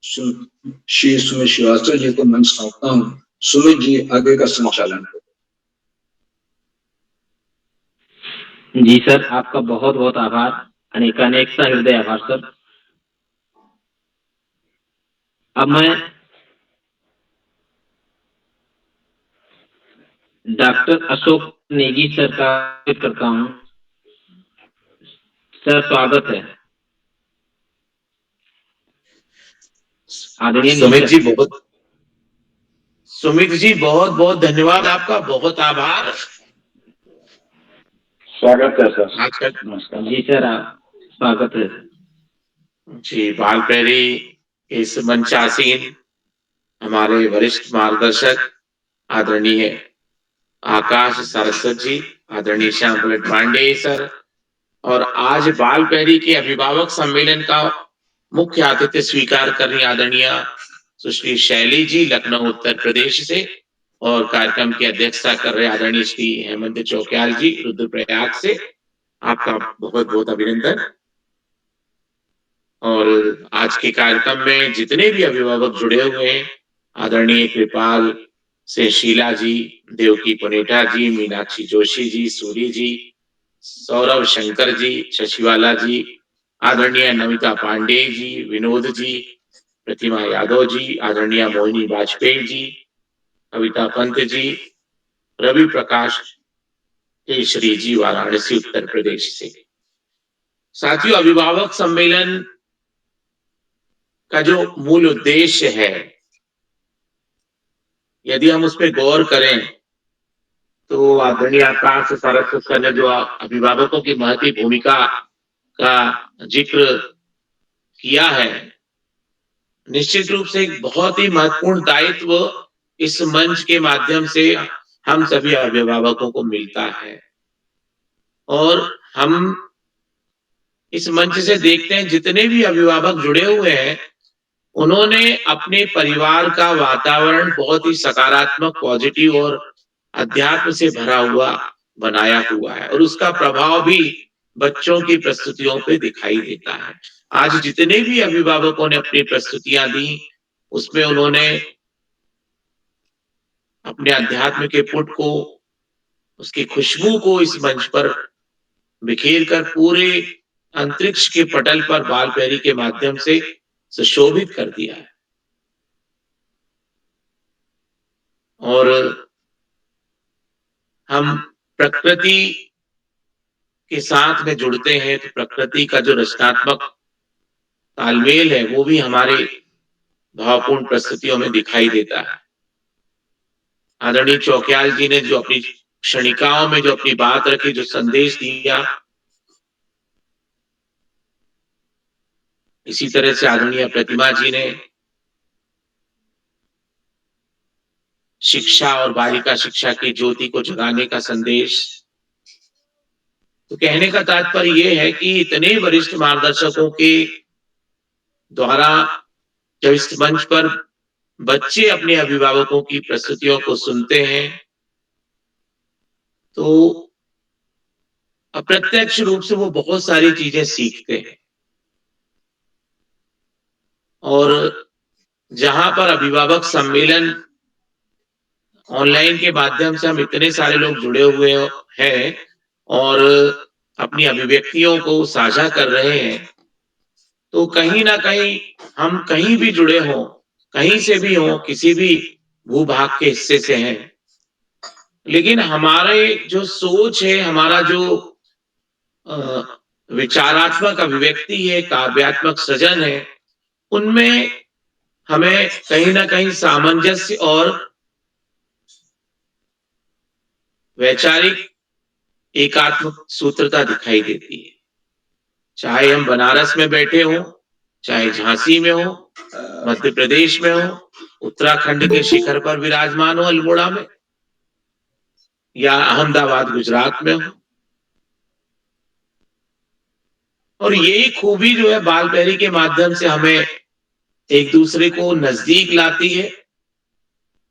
श्री सुमित श्रीवास्तव जी को मंच सौंपता हूँ। सुमित जी आगे का संचालन करें। जी सर, आपका बहुत बहुत आभार, अनेकानेक सा हृदय आभार सर। अब मैं डॉक्टर अशोक नेगी सर का करता हूँ। सर स्वागत है। सुमित जी बहुत बहुत धन्यवाद, आपका बहुत आभार। स्वागत है सर। नमस्कार जी सर, स्वागत है जी। बाल प्रहरी इस मंचासीन हमारे वरिष्ठ मार्गदर्शक आदरणीय आकाश सारस्वत जी, आदरणीय श्याम पुलट पांडे सर, और आज बाल प्रहरी के अभिभावक सम्मेलन का मुख्य आतिथ्य स्वीकार कर रही आदरणीय सुश्री शैली जी लखनऊ उत्तर प्रदेश से, और कार्यक्रम की अध्यक्षता कर रहे आदरणीय श्री हेमंत चौकियाल जी रुद्रप्रयाग से। आपका बहुत बहुत अभिनंदन। और आज के कार्यक्रम में जितने भी अभिभावक जुड़े हुए हैं, आदरणीय कृपाल से शीला जी, देवकी पुनेटा जी, मीनाक्षी जोशी जी, सूरी जी, सौरभ शंकर जी, शशिवाला जी, आदरणीय नमिता पांडे जी, विनोद जी, प्रतिमा यादव जी, आदरणीय मोहिनी वाजपेयी जी, कविता पंत जी, रवि प्रकाश केशरी जी, वाराणसी उत्तर प्रदेश से। साथियों, अभिभावक सम्मेलन का जो मूल उद्देश्य है, यदि हम उस पर गौर करें तो आदरणीय आकाश सारस्वत सर ने जो अभिभावकों की महती भूमिका का जिक्र किया है, निश्चित रूप से एक बहुत ही महत्वपूर्ण दायित्व इस मंच के माध्यम से हम सभी अभिभावकों को मिलता है। और हम इस मंच से देखते हैं जितने भी अभिभावक जुड़े हुए हैं, उन्होंने अपने परिवार का वातावरण बहुत ही सकारात्मक, पॉजिटिव और अध्यात्म से भरा हुआ बनाया हुआ है, और उसका प्रभाव भी बच्चों की प्रस्तुतियों पे दिखाई देता है। आज जितने भी अभिभावकों ने अपनी प्रस्तुतियां दी, उसमें उन्होंने अपने अध्यात्म के पुट को, उसकी खुशबू को इस मंच पर बिखेर कर पूरे अंतरिक्ष के पटल पर बाल प्रहरी के माध्यम से सुशोभित कर दिया है। और हम प्रकृति के साथ में जुड़ते हैं तो प्रकृति का जो रचनात्मक तालमेल है वो भी हमारे भावपूर्ण प्रस्तुतियों में दिखाई देता है। आदरणीय चौकियाल जी ने जो अपनी क्षणिकाओं में जो अपनी बात रखी, जो संदेश दिया, इसी तरह से आदरणीय प्रतिमा जी ने शिक्षा और बालिका शिक्षा की ज्योति को जगाने का संदेश। तो कहने का तात्पर्य यह है कि इतने वरिष्ठ मार्गदर्शकों के द्वारा जब इस मंच पर बच्चे अपने अभिभावकों की प्रस्तुतियों को सुनते हैं तो अप्रत्यक्ष रूप से वो बहुत सारी चीजें सीखते हैं। और जहां पर अभिभावक सम्मेलन ऑनलाइन के माध्यम से हम इतने सारे लोग जुड़े हुए हैं और अपनी अभिव्यक्तियों को साझा कर रहे हैं, तो कहीं ना कहीं हम कहीं भी जुड़े हों, कहीं से भी हों, किसी भी भूभाग के हिस्से से हैं, लेकिन हमारे जो सोच है, हमारा जो विचारात्मक अभिव्यक्ति है, काव्यात्मक सृजन है, उनमें हमें कहीं ना कहीं सामंजस्य और वैचारिक एकात्मक सूत्रता दिखाई देती है। चाहे हम बनारस में बैठे हों, चाहे झांसी में हो, मध्य प्रदेश में हो, उत्तराखंड के शिखर पर विराजमान हो अल्मोड़ा में, या अहमदाबाद गुजरात में हो। और यही खूबी जो है बाल पहरी के माध्यम से हमें एक दूसरे को नजदीक लाती है।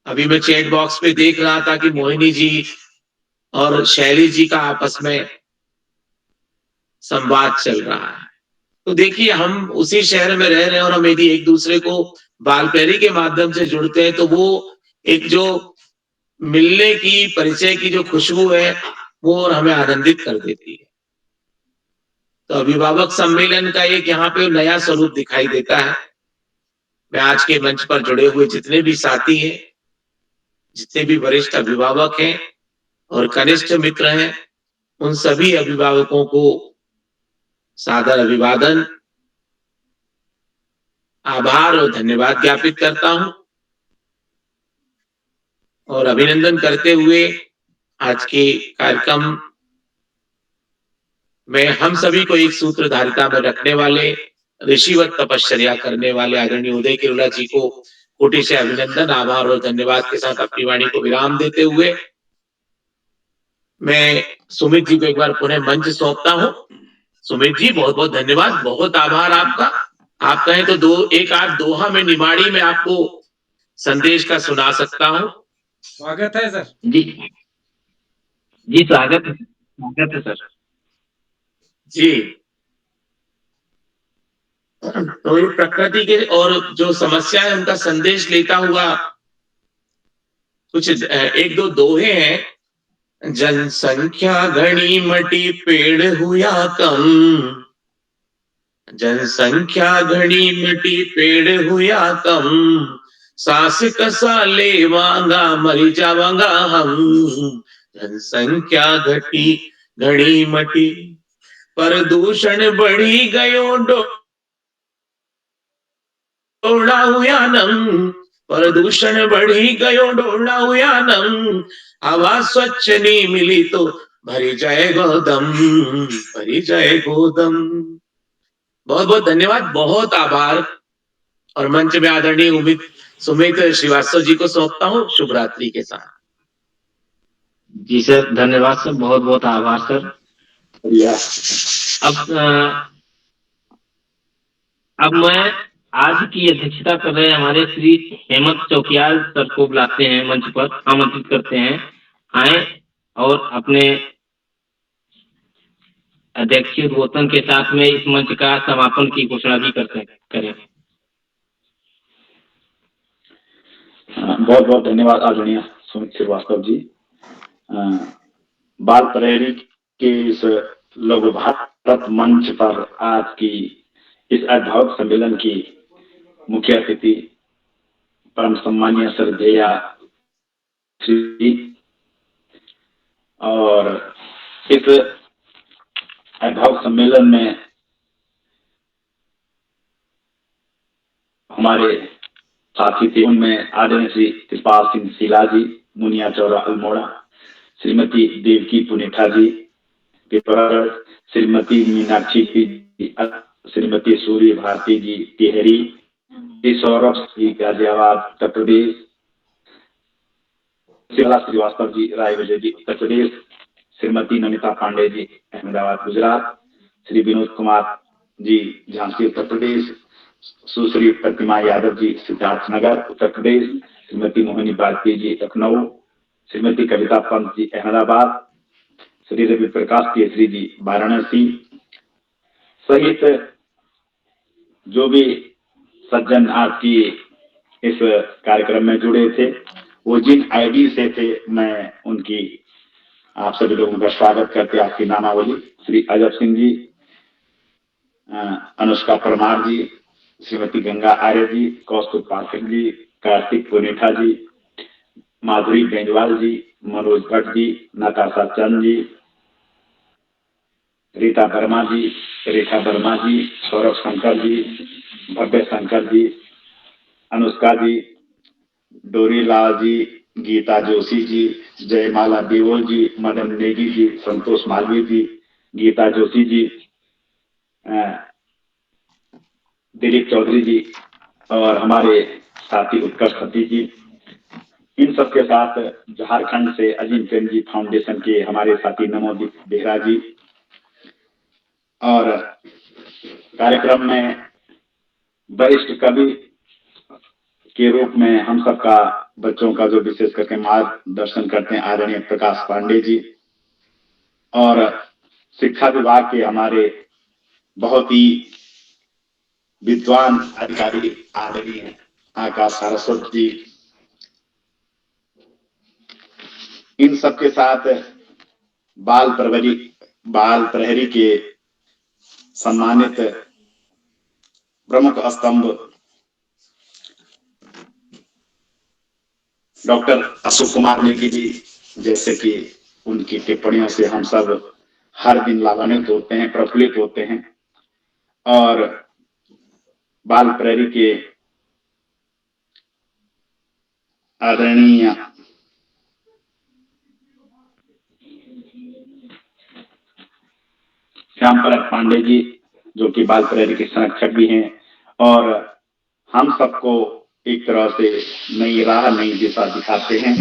अभी मैं चैट बॉक्स पे देख रहा था कि मोहिनी जी और शैली जी का आपस में संवाद चल रहा है। तो देखिए, हम उसी शहर में रह रहे हैं और हम यदि एक दूसरे को बाल पहरी के माध्यम से जुड़ते हैं तो वो एक जो मिलने की, परिचय की जो खुशबू है वो और हमें आनंदित कर देती है। तो अभिभावक सम्मेलन का एक यहाँ पे नया स्वरूप दिखाई देता है। मैं आज के मंच पर जुड़े हुए जितने भी साथी हैं, जितने भी वरिष्ठ अभिभावक हैं और कनिष्ठ मित्र हैं, उन सभी अभिभावकों को सादर अभिवादन, आभार और धन्यवाद ज्ञापित करता हूं और अभिनंदन करते हुए आज के कार्यक्रम में हम सभी को एक सूत्रधारिता में रखने वाले, ऋषिवत तपश्चर्या करने वाले आदरणीय उदय किरोला जी को कोटि से अभिनंदन, आभार और धन्यवाद के साथ अपनी वाणी को विराम देते हुए मैं सुमित जी को एक बार पुनः मंच सौंपता हूं। सुमित जी, बहुत बहुत धन्यवाद, बहुत आभार आपका। आप कहें तो एक आध दोहा में, निमाड़ी में आपको संदेश का सुना सकता हूं। स्वागत है सर। जी जी, स्वागत है सर। जी, तो ये प्रकृति के और जो समस्या है उनका संदेश लेता हुआ कुछ एक दो दोहे हैं। जनसंख्या घनी मटी पेड़ हुआ कम, जनसंख्या घनी मटी पेड़ हुआ कम, सांस कसा लेवांगा मरी जावांगा हम। जनसंख्या घटी घनी मटी, प्रदूषण बढ़ी गयो डोला हुयानम, प्रदूषण बढ़ी गयो डोला हुयानम, हवा स्वच्छ नहीं मिली तो भरी जाए गोदम, भरी जाए गोदम। बहुत बहुत धन्यवाद, बहुत आभार। और मंच में आदरणीय सुमित श्रीवास्तव जी को सौंपता हूँ शुभ रात्रि के साथ। जी सर, धन्यवाद सर, बहुत बहुत आभार सर। अब मैं आज की अध्यक्षता कर रहे हमारे श्री हेमंत चौकियाल सर को बुलाते हैं, मंच पर आमंत्रित करते हैं, आए और अपने अध्यक्षीय उद्बोधन के साथ में इस मंच का समापन की घोषणा भी करें। बहुत बहुत धन्यवाद आदरणीय सुमित श्रीवास्तव जी। बाल प्रहरी के इस लघु भारत मंच पर आज की इस अभिभावक सम्मेलन की मुख्य अतिथि परम सम्मानीय श्रद्धेय श्री, और इस अभिभावक सम्मेलन में हमारे साथी थे, उनमें आदरणीय श्री कृपाल सिंह शीला जी, मुनिया चौरा अल्मोड़ा, श्रीमती देवकी पुनेठा जी पिपरागढ़, श्रीमती मीनाक्षी जी, श्रीमती सूर्य भारती जी टिहरी, श्री सौरभ जी गाजियाबाद उत्तर प्रदेश, श्रीवास्तव जी रायबरेली जी उत्तर प्रदेश, श्रीमती नमिता पांडे जी अहमदाबाद गुजरात, श्री विनोद कुमार जी झांसी उत्तर प्रदेश, सुश्री प्रतिमा यादव जी सिद्धार्थनगर उत्तर प्रदेश, श्रीमती मोहिनी भारती जी लखनऊ, श्रीमती कविता पंत जी अहमदाबाद, श्री रवि प्रकाश केसरी जी वाराणसी सहित जो भी सज्जन आपकी इस कार्यक्रम में जुड़े थे, वो जिन आईडी से थे, मैं उनकी आप सभी लोगों का स्वागत करते आपकी नामावली। श्री अजब सिंह जी, अनुष्का परमार जी, श्रीमती गंगा आर्य जी, कौस्तुभ पाठक जी, कार्तिक पुनेठा जी, माधुरी बेंजवाल जी, मनोज भट्ट जी, नताशा चंद जी, रीता वर्मा जी, रेखा वर्मा जी, सौरभ शंकर जी, भव्य शंकर जी, अनुष्का जी, डोरी लाल जी, गीता जोशी जी, जयमाला देओल जी, मदन नेगी जी, संतोष मालवीय जी, गीता जोशी जी, दिलीप चौधरी जी और हमारे साथी उत्कर्ष सतीश जी। इन सबके साथ झारखंड से अजीम प्रेम जी फाउंडेशन के हमारे साथी नमोदीप बेहरा जी, और कार्यक्रम में वरिष्ठ कवि के रूप में हम सबका बच्चों का जो विशेष करके मार्गदर्शन करते हैं आदरणीय प्रकाश पांडे जी, और शिक्षा विभाग के हमारे बहुत ही विद्वान अधिकारी आदरणीय आकाश सारस्वत जी। इन सबके साथ बाल प्रहरी के सम्मानित प्रमुख स्तंभ डॉक्टर अशोक कुमार नेगी जी, जैसे कि उनकी टिप्पणियों से हम सब हर दिन लाभान्वित होते हैं, प्रफुल्लित होते हैं, और बाल प्रहरी के आदरणीय श्याम प्रसाद पांडे जी, जो कि बाल प्रहरी के संरक्षक भी हैं, और हम सबको एक तरह से नई राह, नई दिशा दिखाते हैं।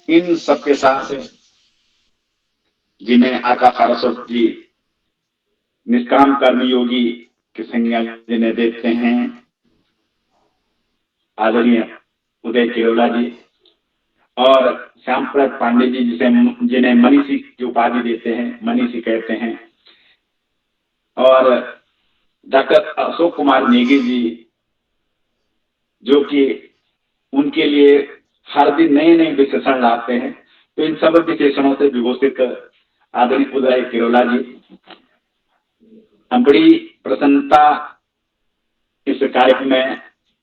इन सबके साथ जिन्हें आकाश सारस्वत जी निष्काम कर्मयोगी की संज्ञा जिन्हें देते हैं, आदरणीय उदय किरोला जी, और श्याम प्रसाद पांडे जी जिन्हें मनीषी की उपाधि देते हैं, मनीषी कहते हैं, और डॉक्टर अशोक कुमार नेगी जी, जो कि उनके लिए हर दिन नए नए विशेषण लाते हैं। तो इन सब विशेषणों से विभूषित आदरणीय उदय किरोला जी, हम बड़ी प्रसन्नता इस कार्यक्रम में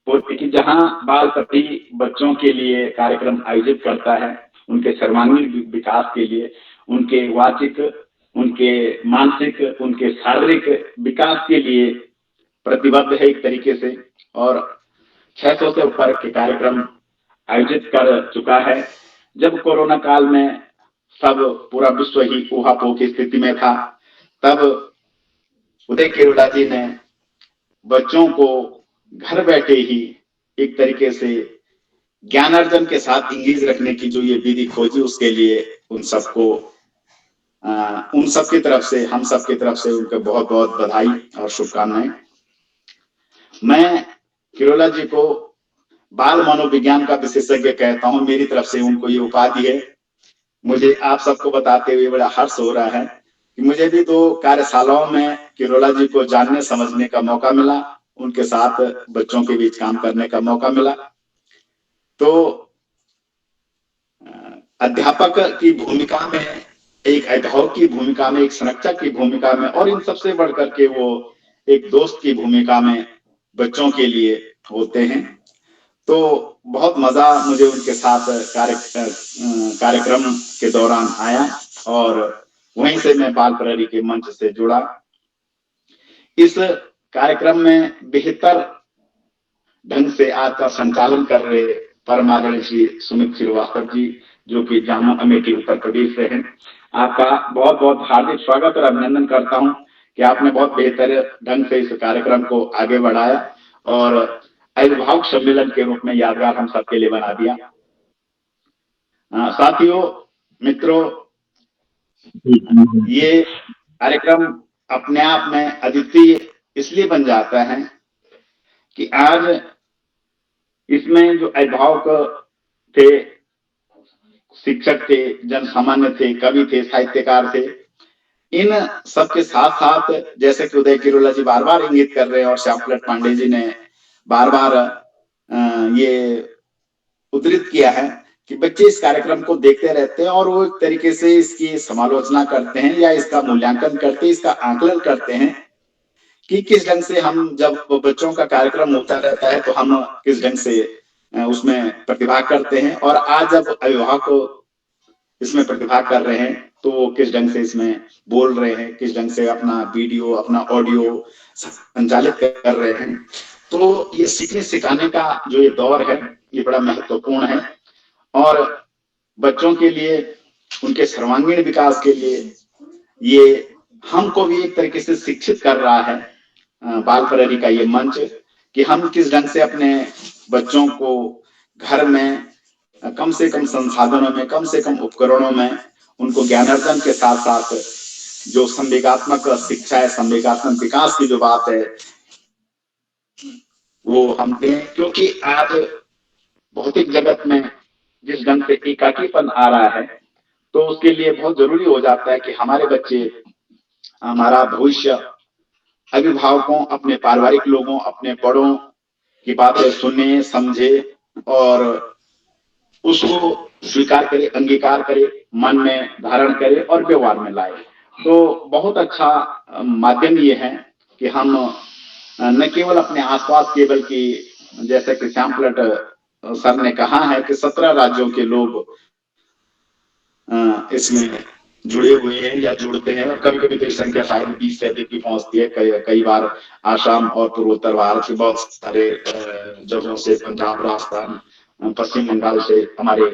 होती कि जहां बाल प्रहरी बच्चों के लिए कार्यक्रम आयोजित करता है, उनके सर्वांगीण विकास के लिए, उनके वाचिक, उनके मानसिक, उनके शारीरिक विकास के लिए प्रतिबद्ध है एक तरीके से, और 600 से ऊपर के कार्यक्रम आयोजित कर चुका है। जब कोरोना काल में सब पूरा विश्व ही ऊहापोह की स्थिति में था, तब उदय किरोला जी ने बच्चों को घर बैठे ही एक तरीके से ज्ञानार्जन के साथ इंगेज रखने की जो ये विधि खोजी, उसके लिए उन सबको उन सबकी तरफ से, हम सबकी तरफ से उनको बहुत बहुत बधाई और शुभकामनाएं। मैं किरोला जी को बाल मनोविज्ञान का विशेषज्ञ कहता हूं, मेरी तरफ से उनको ये उपाधि है। मुझे आप सबको बताते हुए बड़ा हर्ष हो रहा है कि मुझे भी 2 कार्यशालाओं में किरोला जी को जानने समझने का मौका मिला, उनके साथ बच्चों के बीच काम करने का मौका मिला। तो अध्यापक की भूमिका में, एक अभिभावक की भूमिका में, एक संरक्षक की भूमिका में, और इन सबसे बढ़कर के वो एक दोस्त की भूमिका में बच्चों के लिए होते हैं। तो बहुत मजा मुझे उनके साथ कार्यक्रम के दौरान आया, और वहीं से मैं बाल प्रहरी के मंच से जुड़ा। इस कार्यक्रम में बेहतर ढंग से आज का संचालन कर रहे परम आदरणीय श्री सुमित श्रीवास्तव जी, जो कि जामो अमेठी उत्तर प्रदेश से हैं। आपका बहुत बहुत हार्दिक स्वागत और अभिनंदन करता हूं कि आपने बहुत बेहतर ढंग से इस कार्यक्रम को आगे बढ़ाया और अभिभावक सम्मेलन के रूप में यादगार हम सबके लिए बना दिया। साथियों, मित्रों, ये कार्यक्रम अपने आप में अद्वितीय इसलिए बन जाता है कि आज इसमें जो अभिभावक थे, शिक्षक थे, जन सामान्य थे, कवि थे, साहित्यकार थे, इन सबके साथ साथ जैसे कि उदय किरोला जी बार बार इंगित कर रहे हैं और श्याम प्रसाद पांडे जी ने बार बार ये उद्धृत किया है कि बच्चे इस कार्यक्रम को देखते रहते हैं और वो एक तरीके से इसकी समालोचना करते हैं या इसका मूल्यांकन करते हैं, इसका आकलन करते हैं कि किस ढंग से हम जब बच्चों का कार्यक्रम होता रहता है तो हम किस ढंग से उसमें प्रतिभाग करते हैं, और आज जब अभिभावक इसमें प्रतिभाग कर रहे हैं तो किस ढंग से इसमें बोल रहे हैं, किस ढंग से अपना वीडियो अपना ऑडियो संचालित कर रहे हैं। तो ये सीखने सिखाने का जो ये दौर है ये बड़ा महत्वपूर्ण है, और बच्चों के लिए उनके सर्वांगीण विकास के लिए ये हमको भी एक तरीके से शिक्षित कर रहा है बाल प्रहरी का ये मंच, कि हम किस ढंग से अपने बच्चों को घर में कम से कम संसाधनों में, कम से कम उपकरणों में उनको ज्ञानार्जन के साथ साथ जो संवेगात्मक शिक्षा है, संवेगात्मक विकास की जो बात है वो हम दें। क्योंकि आज भौतिक जगत में जिस ढंग से एकाकीपन आ रहा है तो उसके लिए बहुत जरूरी हो जाता है कि हमारे बच्चे, हमारा भविष्य अभिभावकों, अपने पारिवारिक लोगों, अपने बड़ों की बातें सुने, समझे और उसको स्वीकार करे, अंगीकार करे, मन में धारण करे और व्यवहार में लाए। तो बहुत अच्छा माध्यम ये है कि हम न केवल अपने आसपास के, बल्कि जैसे कि श्याम पलट सर ने कहा है कि 17 राज्यों के लोग इसमें जुड़े हुए हैं या जुड़ते हैं, और कभी कभी तो संख्या शायद 20 से अधिक भी पहुंचती है। कई बार आसाम और पूर्वोत्तर भारत के बहुत सारे जगहों से, पंजाब, राजस्थान, पश्चिम बंगाल से हमारे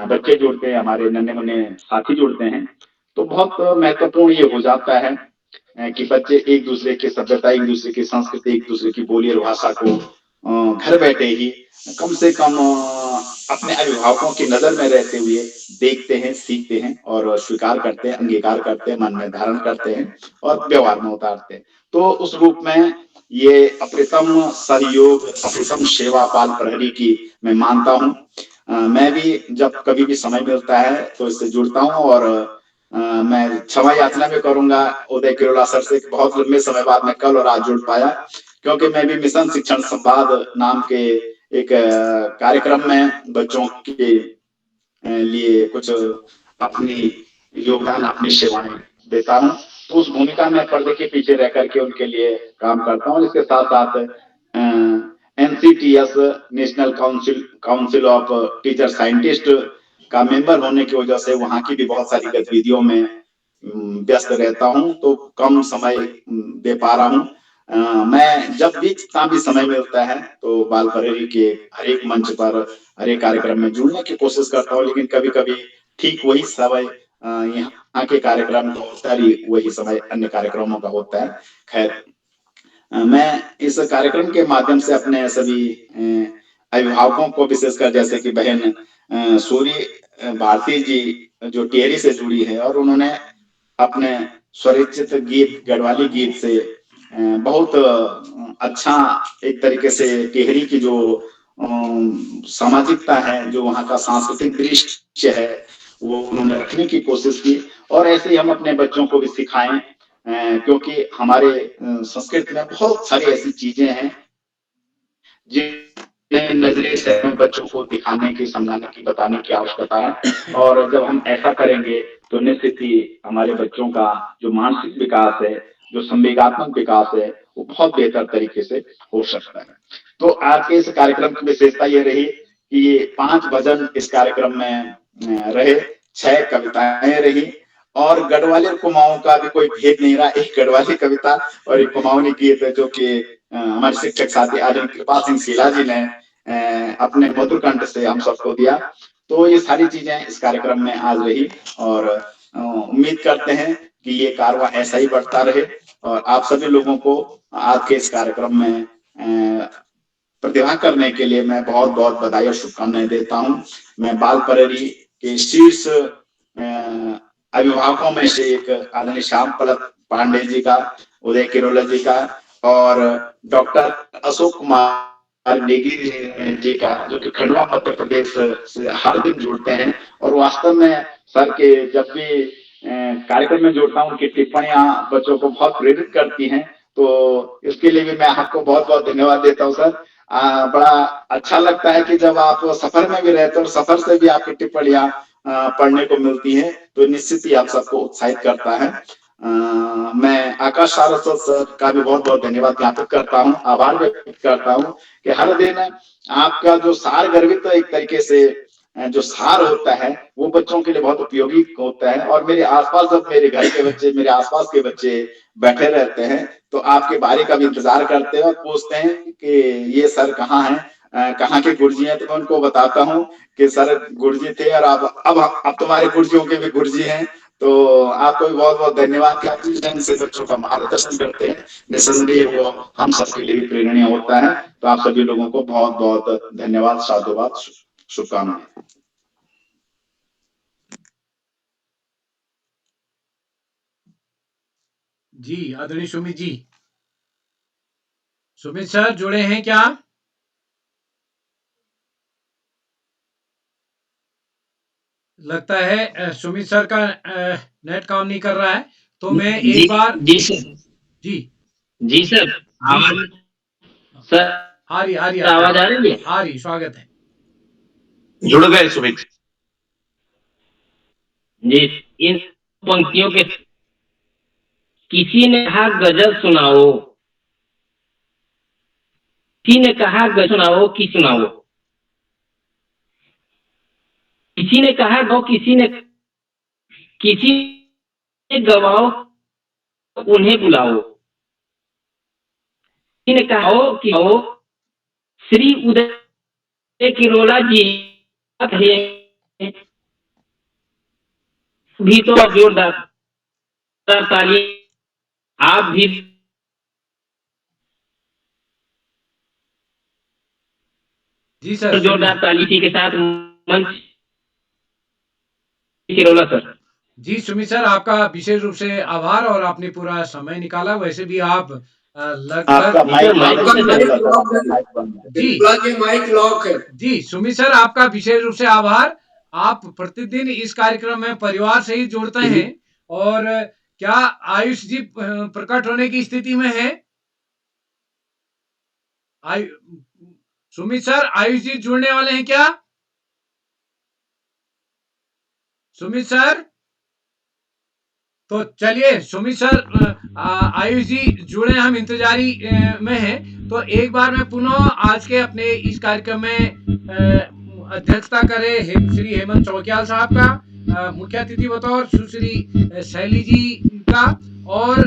बच्चे जुड़ते हैं, हमारे नन्हे मुन्ने साथी जुड़ते हैं। तो बहुत महत्वपूर्ण ये हो जाता है कि बच्चे एक दूसरे की सभ्यता, एक दूसरे की संस्कृति, एक दूसरे की बोली और भाषा को घर बैठे ही कम से कम अपने अभिभावकों की नजर में रहते हुए देखते हैं, सीखते हैं और स्वीकार करते हैं, अंगीकार करते हैं, मन में धारण करते हैं और व्यवहार में उतारते हैं। तो उस रूप में ये अप्रतिम सहयोग, अप्रतिम सेवा बाल प्रहरी की मैं मानता हूँ। मैं भी जब कभी भी समय मिलता है तो इससे जुड़ता हूँ, और मैं क्षमा याचना भी करूंगा उदय किरोला सर से, बहुत लंबे समय बाद मैं कल और आज जुड़ पाया, क्योंकि मैं भी मिशन शिक्षण संवाद नाम के एक कार्यक्रम में बच्चों के लिए कुछ अपनी योगदान, अपनी सेवाएं देता हूँ। तो उस भूमिका में पर्दे के पीछे रह करके उनके लिए काम करता हूँ। इसके साथ साथ NCTS national council of teacher scientist का मेंबर होने की वजह से वहां की भी बहुत सारी गतिविधियों में व्यस्त रहता हूँ, तो कम समय दे पा रहा हूँ। मैं जब भी जितना भी समय मिलता है तो बाल प्रहरी के हर एक मंच पर, हर एक कार्यक्रम में जुड़ने की कोशिश करता हूँ, लेकिन कभी कभी ठीक वही समय यहाँ के कार्यक्रम का होता है, वही समय अन्य कार्यक्रमों का होता है। खैर, मैं इस कार्यक्रम के माध्यम से अपने सभी अभिभावकों को, विशेषकर जैसे कि बहन सूरी भारती जी जो टिहरी से जुड़ी है और उन्होंने अपने स्वरचित गीत, गढ़वाली गीत से बहुत अच्छा एक तरीके से टिहरी की जो सामाजिकता है, जो वहाँ का सांस्कृतिक दृश्य है, वो उन्होंने रखने की कोशिश की। और ऐसे ही हम अपने बच्चों को भी सिखाएं, क्योंकि हमारे संस्कृति में बहुत सारी ऐसी चीजें हैं जिन्हें नजरे से बच्चों को दिखाने की, समझाने की, बताने की आवश्यकता है। और जब हम ऐसा करेंगे तो निश्चित ही हमारे बच्चों का जो मानसिक विकास है, जो संवेगात्मक विकास है, वो बहुत बेहतर तरीके से हो सकता है। तो आज के इस कार्यक्रम की विशेषता ये रही कि ये 5 भजन इस कार्यक्रम में रहे, 6 कविताएं रही, और गढ़वाली और कुमाऊं का भी कोई भेद नहीं रहा। एक गढ़वाली कविता और एक कुमाऊनी गीत जो कि हमारे शिक्षक साथी आदरणीय कृपा सिंह शीला जी ने अपने मधुर कंठ से हम सबको दिया। तो ये सारी चीजें इस कार्यक्रम में आज रही, और उम्मीद करते हैं कि ये कारवां ऐसा ही बढ़ता रहे। और आप सभी लोगों को आज के इस कार्यक्रम में प्रतिभा करने के लिए मैं बहुत बहुत बधाई और शुभकामनाएं देता हूं। मैं बाल प्रहरी के शीर्ष अभिभावकों में से एक आदरणीय श्याम पलट पांडे जी का, उदय किरोला जी का और डॉक्टर अशोक कुमार नेगी जी का, जो कि खंडवा मध्य प्रदेश से हर दिन जुड़ते हैं। और वास्तव में सर के जब भी कार्यक्रम में जुड़ता हूँ, उनकी टिप्पणियां बच्चों को बहुत प्रेरित करती हैं। तो इसके लिए भी मैं आपको बहुत बहुत धन्यवाद देता हूँ सर। बड़ा अच्छा लगता है कि जब आप सफर में भी रहते हो और सफर से भी आपकी टिप्पणियां पढ़ने को मिलती है, तो निश्चित ही आप सबको उत्साहित करता है। मैं आकाश सारस्वत सर का भी बहुत बहुत धन्यवाद ज्ञापित करता हूँ, आभार व्यक्त करता हूँ कि हर दिन आपका जो सार गर्भित एक तरीके से जो सार होता है वो बच्चों के लिए बहुत उपयोगी होता है। और मेरे आसपास जब मेरे घर के बच्चे, मेरे आसपास के बच्चे बैठे रहते हैं तो आपके बारी का भी इंतजार करते हैं और पूछते हैं कि ये सर कहाँ हैं, कहाँ के गुरुजी हैं। तो मैं उनको बताता हूँ कि सर गुरुजी थे और अब तुम्हारे गुरुजियों के भी गुरुजी हैं। तो आपको भी बहुत बहुत धन्यवाद कि आप इस ढंग से बच्चों का मार्गदर्शन करते हैं। निसंदेह वो हम सबके लिए भी प्रेरणीय होता है। तो आप सभी लोगों को बहुत बहुत धन्यवाद, साधुवाद, शुभकामनाएं। जी आदरणीय सुमित जी, सुमित सर जुड़े हैं क्या? लगता है सुमित सर का नेट काम नहीं कर रहा है, तो मैं एक बार जी सर, जी सर आवाज सर आ रही आवाज आ रही है? आ रही, स्वागत है। जुड़ गए सुमित जी। इन पंक्तियों के किसी ने कहा गजल सुनाओ, किसी ने कहा गजल सुनाओ कि सुनाओ, किसी ने कहा गो, किसी ने गवाओ उन्हें बुलाओ, किसी ने कहा हो कि हो श्री उदय किरोला जी भी तो जोरदार ताली आप भी जी सर, जोरदार ताली के साथ मंच किरोला सर। जी सुमित सर, आपका विशेष रूप से आभार और आपने पूरा समय निकाला। वैसे भी आप लगभग माइक लॉक है। जी सुमित सर, आपका विशेष रूप से आभार। आप प्रतिदिन इस कार्यक्रम में परिवार से ही जुड़ते हैं। और क्या आयुष जी प्रकट होने की स्थिति में है? सुमित सर, आयुष जी जुड़ने वाले हैं क्या? सुमित सर, तो चलिए सुमित सर, आयुष जी जुड़े, हम इंतजारी में हैं। तो एक बार मैं पुनः आज के अपने इस कार्यक्रम में अध्यक्षता करें श्री हेमंत चौकियाल साहब का, मुख्य अतिथि बतौर सुश्री शैली जी का, और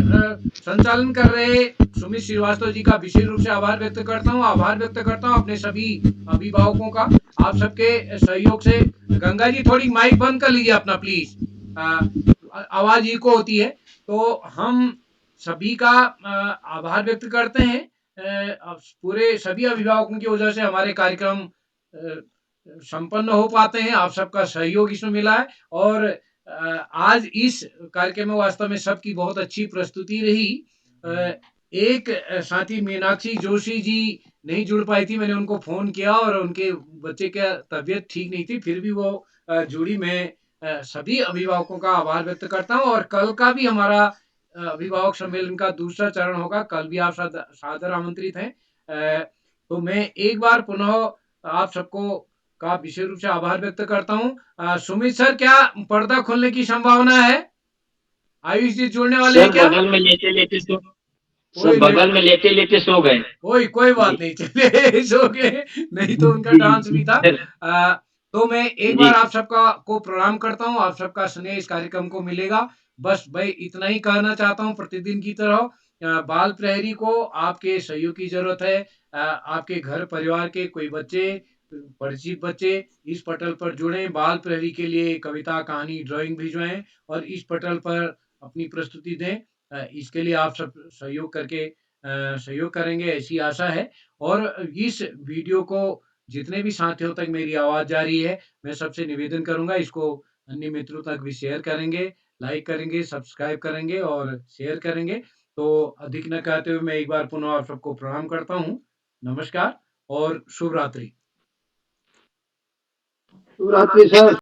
संचालन कर रहे सुमित श्रीवास्तव जी का विशेष रूप से आभार व्यक्त करता हूँ। आभार व्यक्त करता हूँ अपने सभी अभिभावकों का, आप सबके सहयोग से। गंगा जी थोड़ी माइक बंद कर लीजिए अपना प्लीज, आवाज इको होती है। तो हम सभी का आभार व्यक्त करते हैं। पूरे सभी अभिभावकों की वजह से हमारे कार्यक्रम संपन्न हो पाते हैं। आप सबका सहयोग इसमें मिला है। और आज इस कार्यक्रम में वास्तव में सबकी बहुत अच्छी प्रस्तुति रही। एक साथी मीनाक्षी जोशी जी नहीं जुड़ पाई थी, मैंने उनको फोन किया और उनके बच्चे का तबीयत ठीक नहीं थी, फिर भी वो जुड़ी। मैं सभी अभिभावकों का आभार व्यक्त करता हूँ। और कल का भी हमारा अभिभावक सम्मेलन का दूसरा चरण होगा, कल भी आप सादर आमंत्रित हैं। तो मैं एक बार पुनः आप सबको का विशेष रूप से आभार व्यक्त करता हूँ। सुमित सर, क्या पर्दा खुलने की संभावना है? आयुष जी जुड़ने वाले हैं क्या? बगल में लेटे लेटे सो गए। कोई बात नहीं, चले सो गए, नहीं तो उनका डांस भी था। तो मैं एक बार आप सबका को प्रणाम करता हूँ। आप सबका स्नेह इस कार्यक्रम को मिलेगा। बस भाई इतना ही कहना चाहता हूँ। प्रतिदिन की तरह बाल प्रहरी को आपके सहयोग की जरूरत है। आपके घर परिवार के कोई बच्चे, परिचित बच्चे इस पटल पर जुड़े, बाल प्रहरी के लिए कविता, कहानी, ड्राइंग भिजवाएं और इस पटल पर अपनी प्रस्तुति दें। इसके लिए आप सब सहयोग करके सहयोग करेंगे, ऐसी आशा है। और इस वीडियो को जितने भी साथियों तक मेरी आवाज जा रही है, मैं सबसे निवेदन करूंगा इसको अन्य मित्रों तक भी शेयर करेंगे, लाइक करेंगे, सब्सक्राइब करेंगे और शेयर करेंगे। तो अधिक न कहते हुए मैं एक बार पुनः आप सबको प्रणाम करता हूँ। नमस्कार और शुभ रात्रि। शुभ रात्रि सर।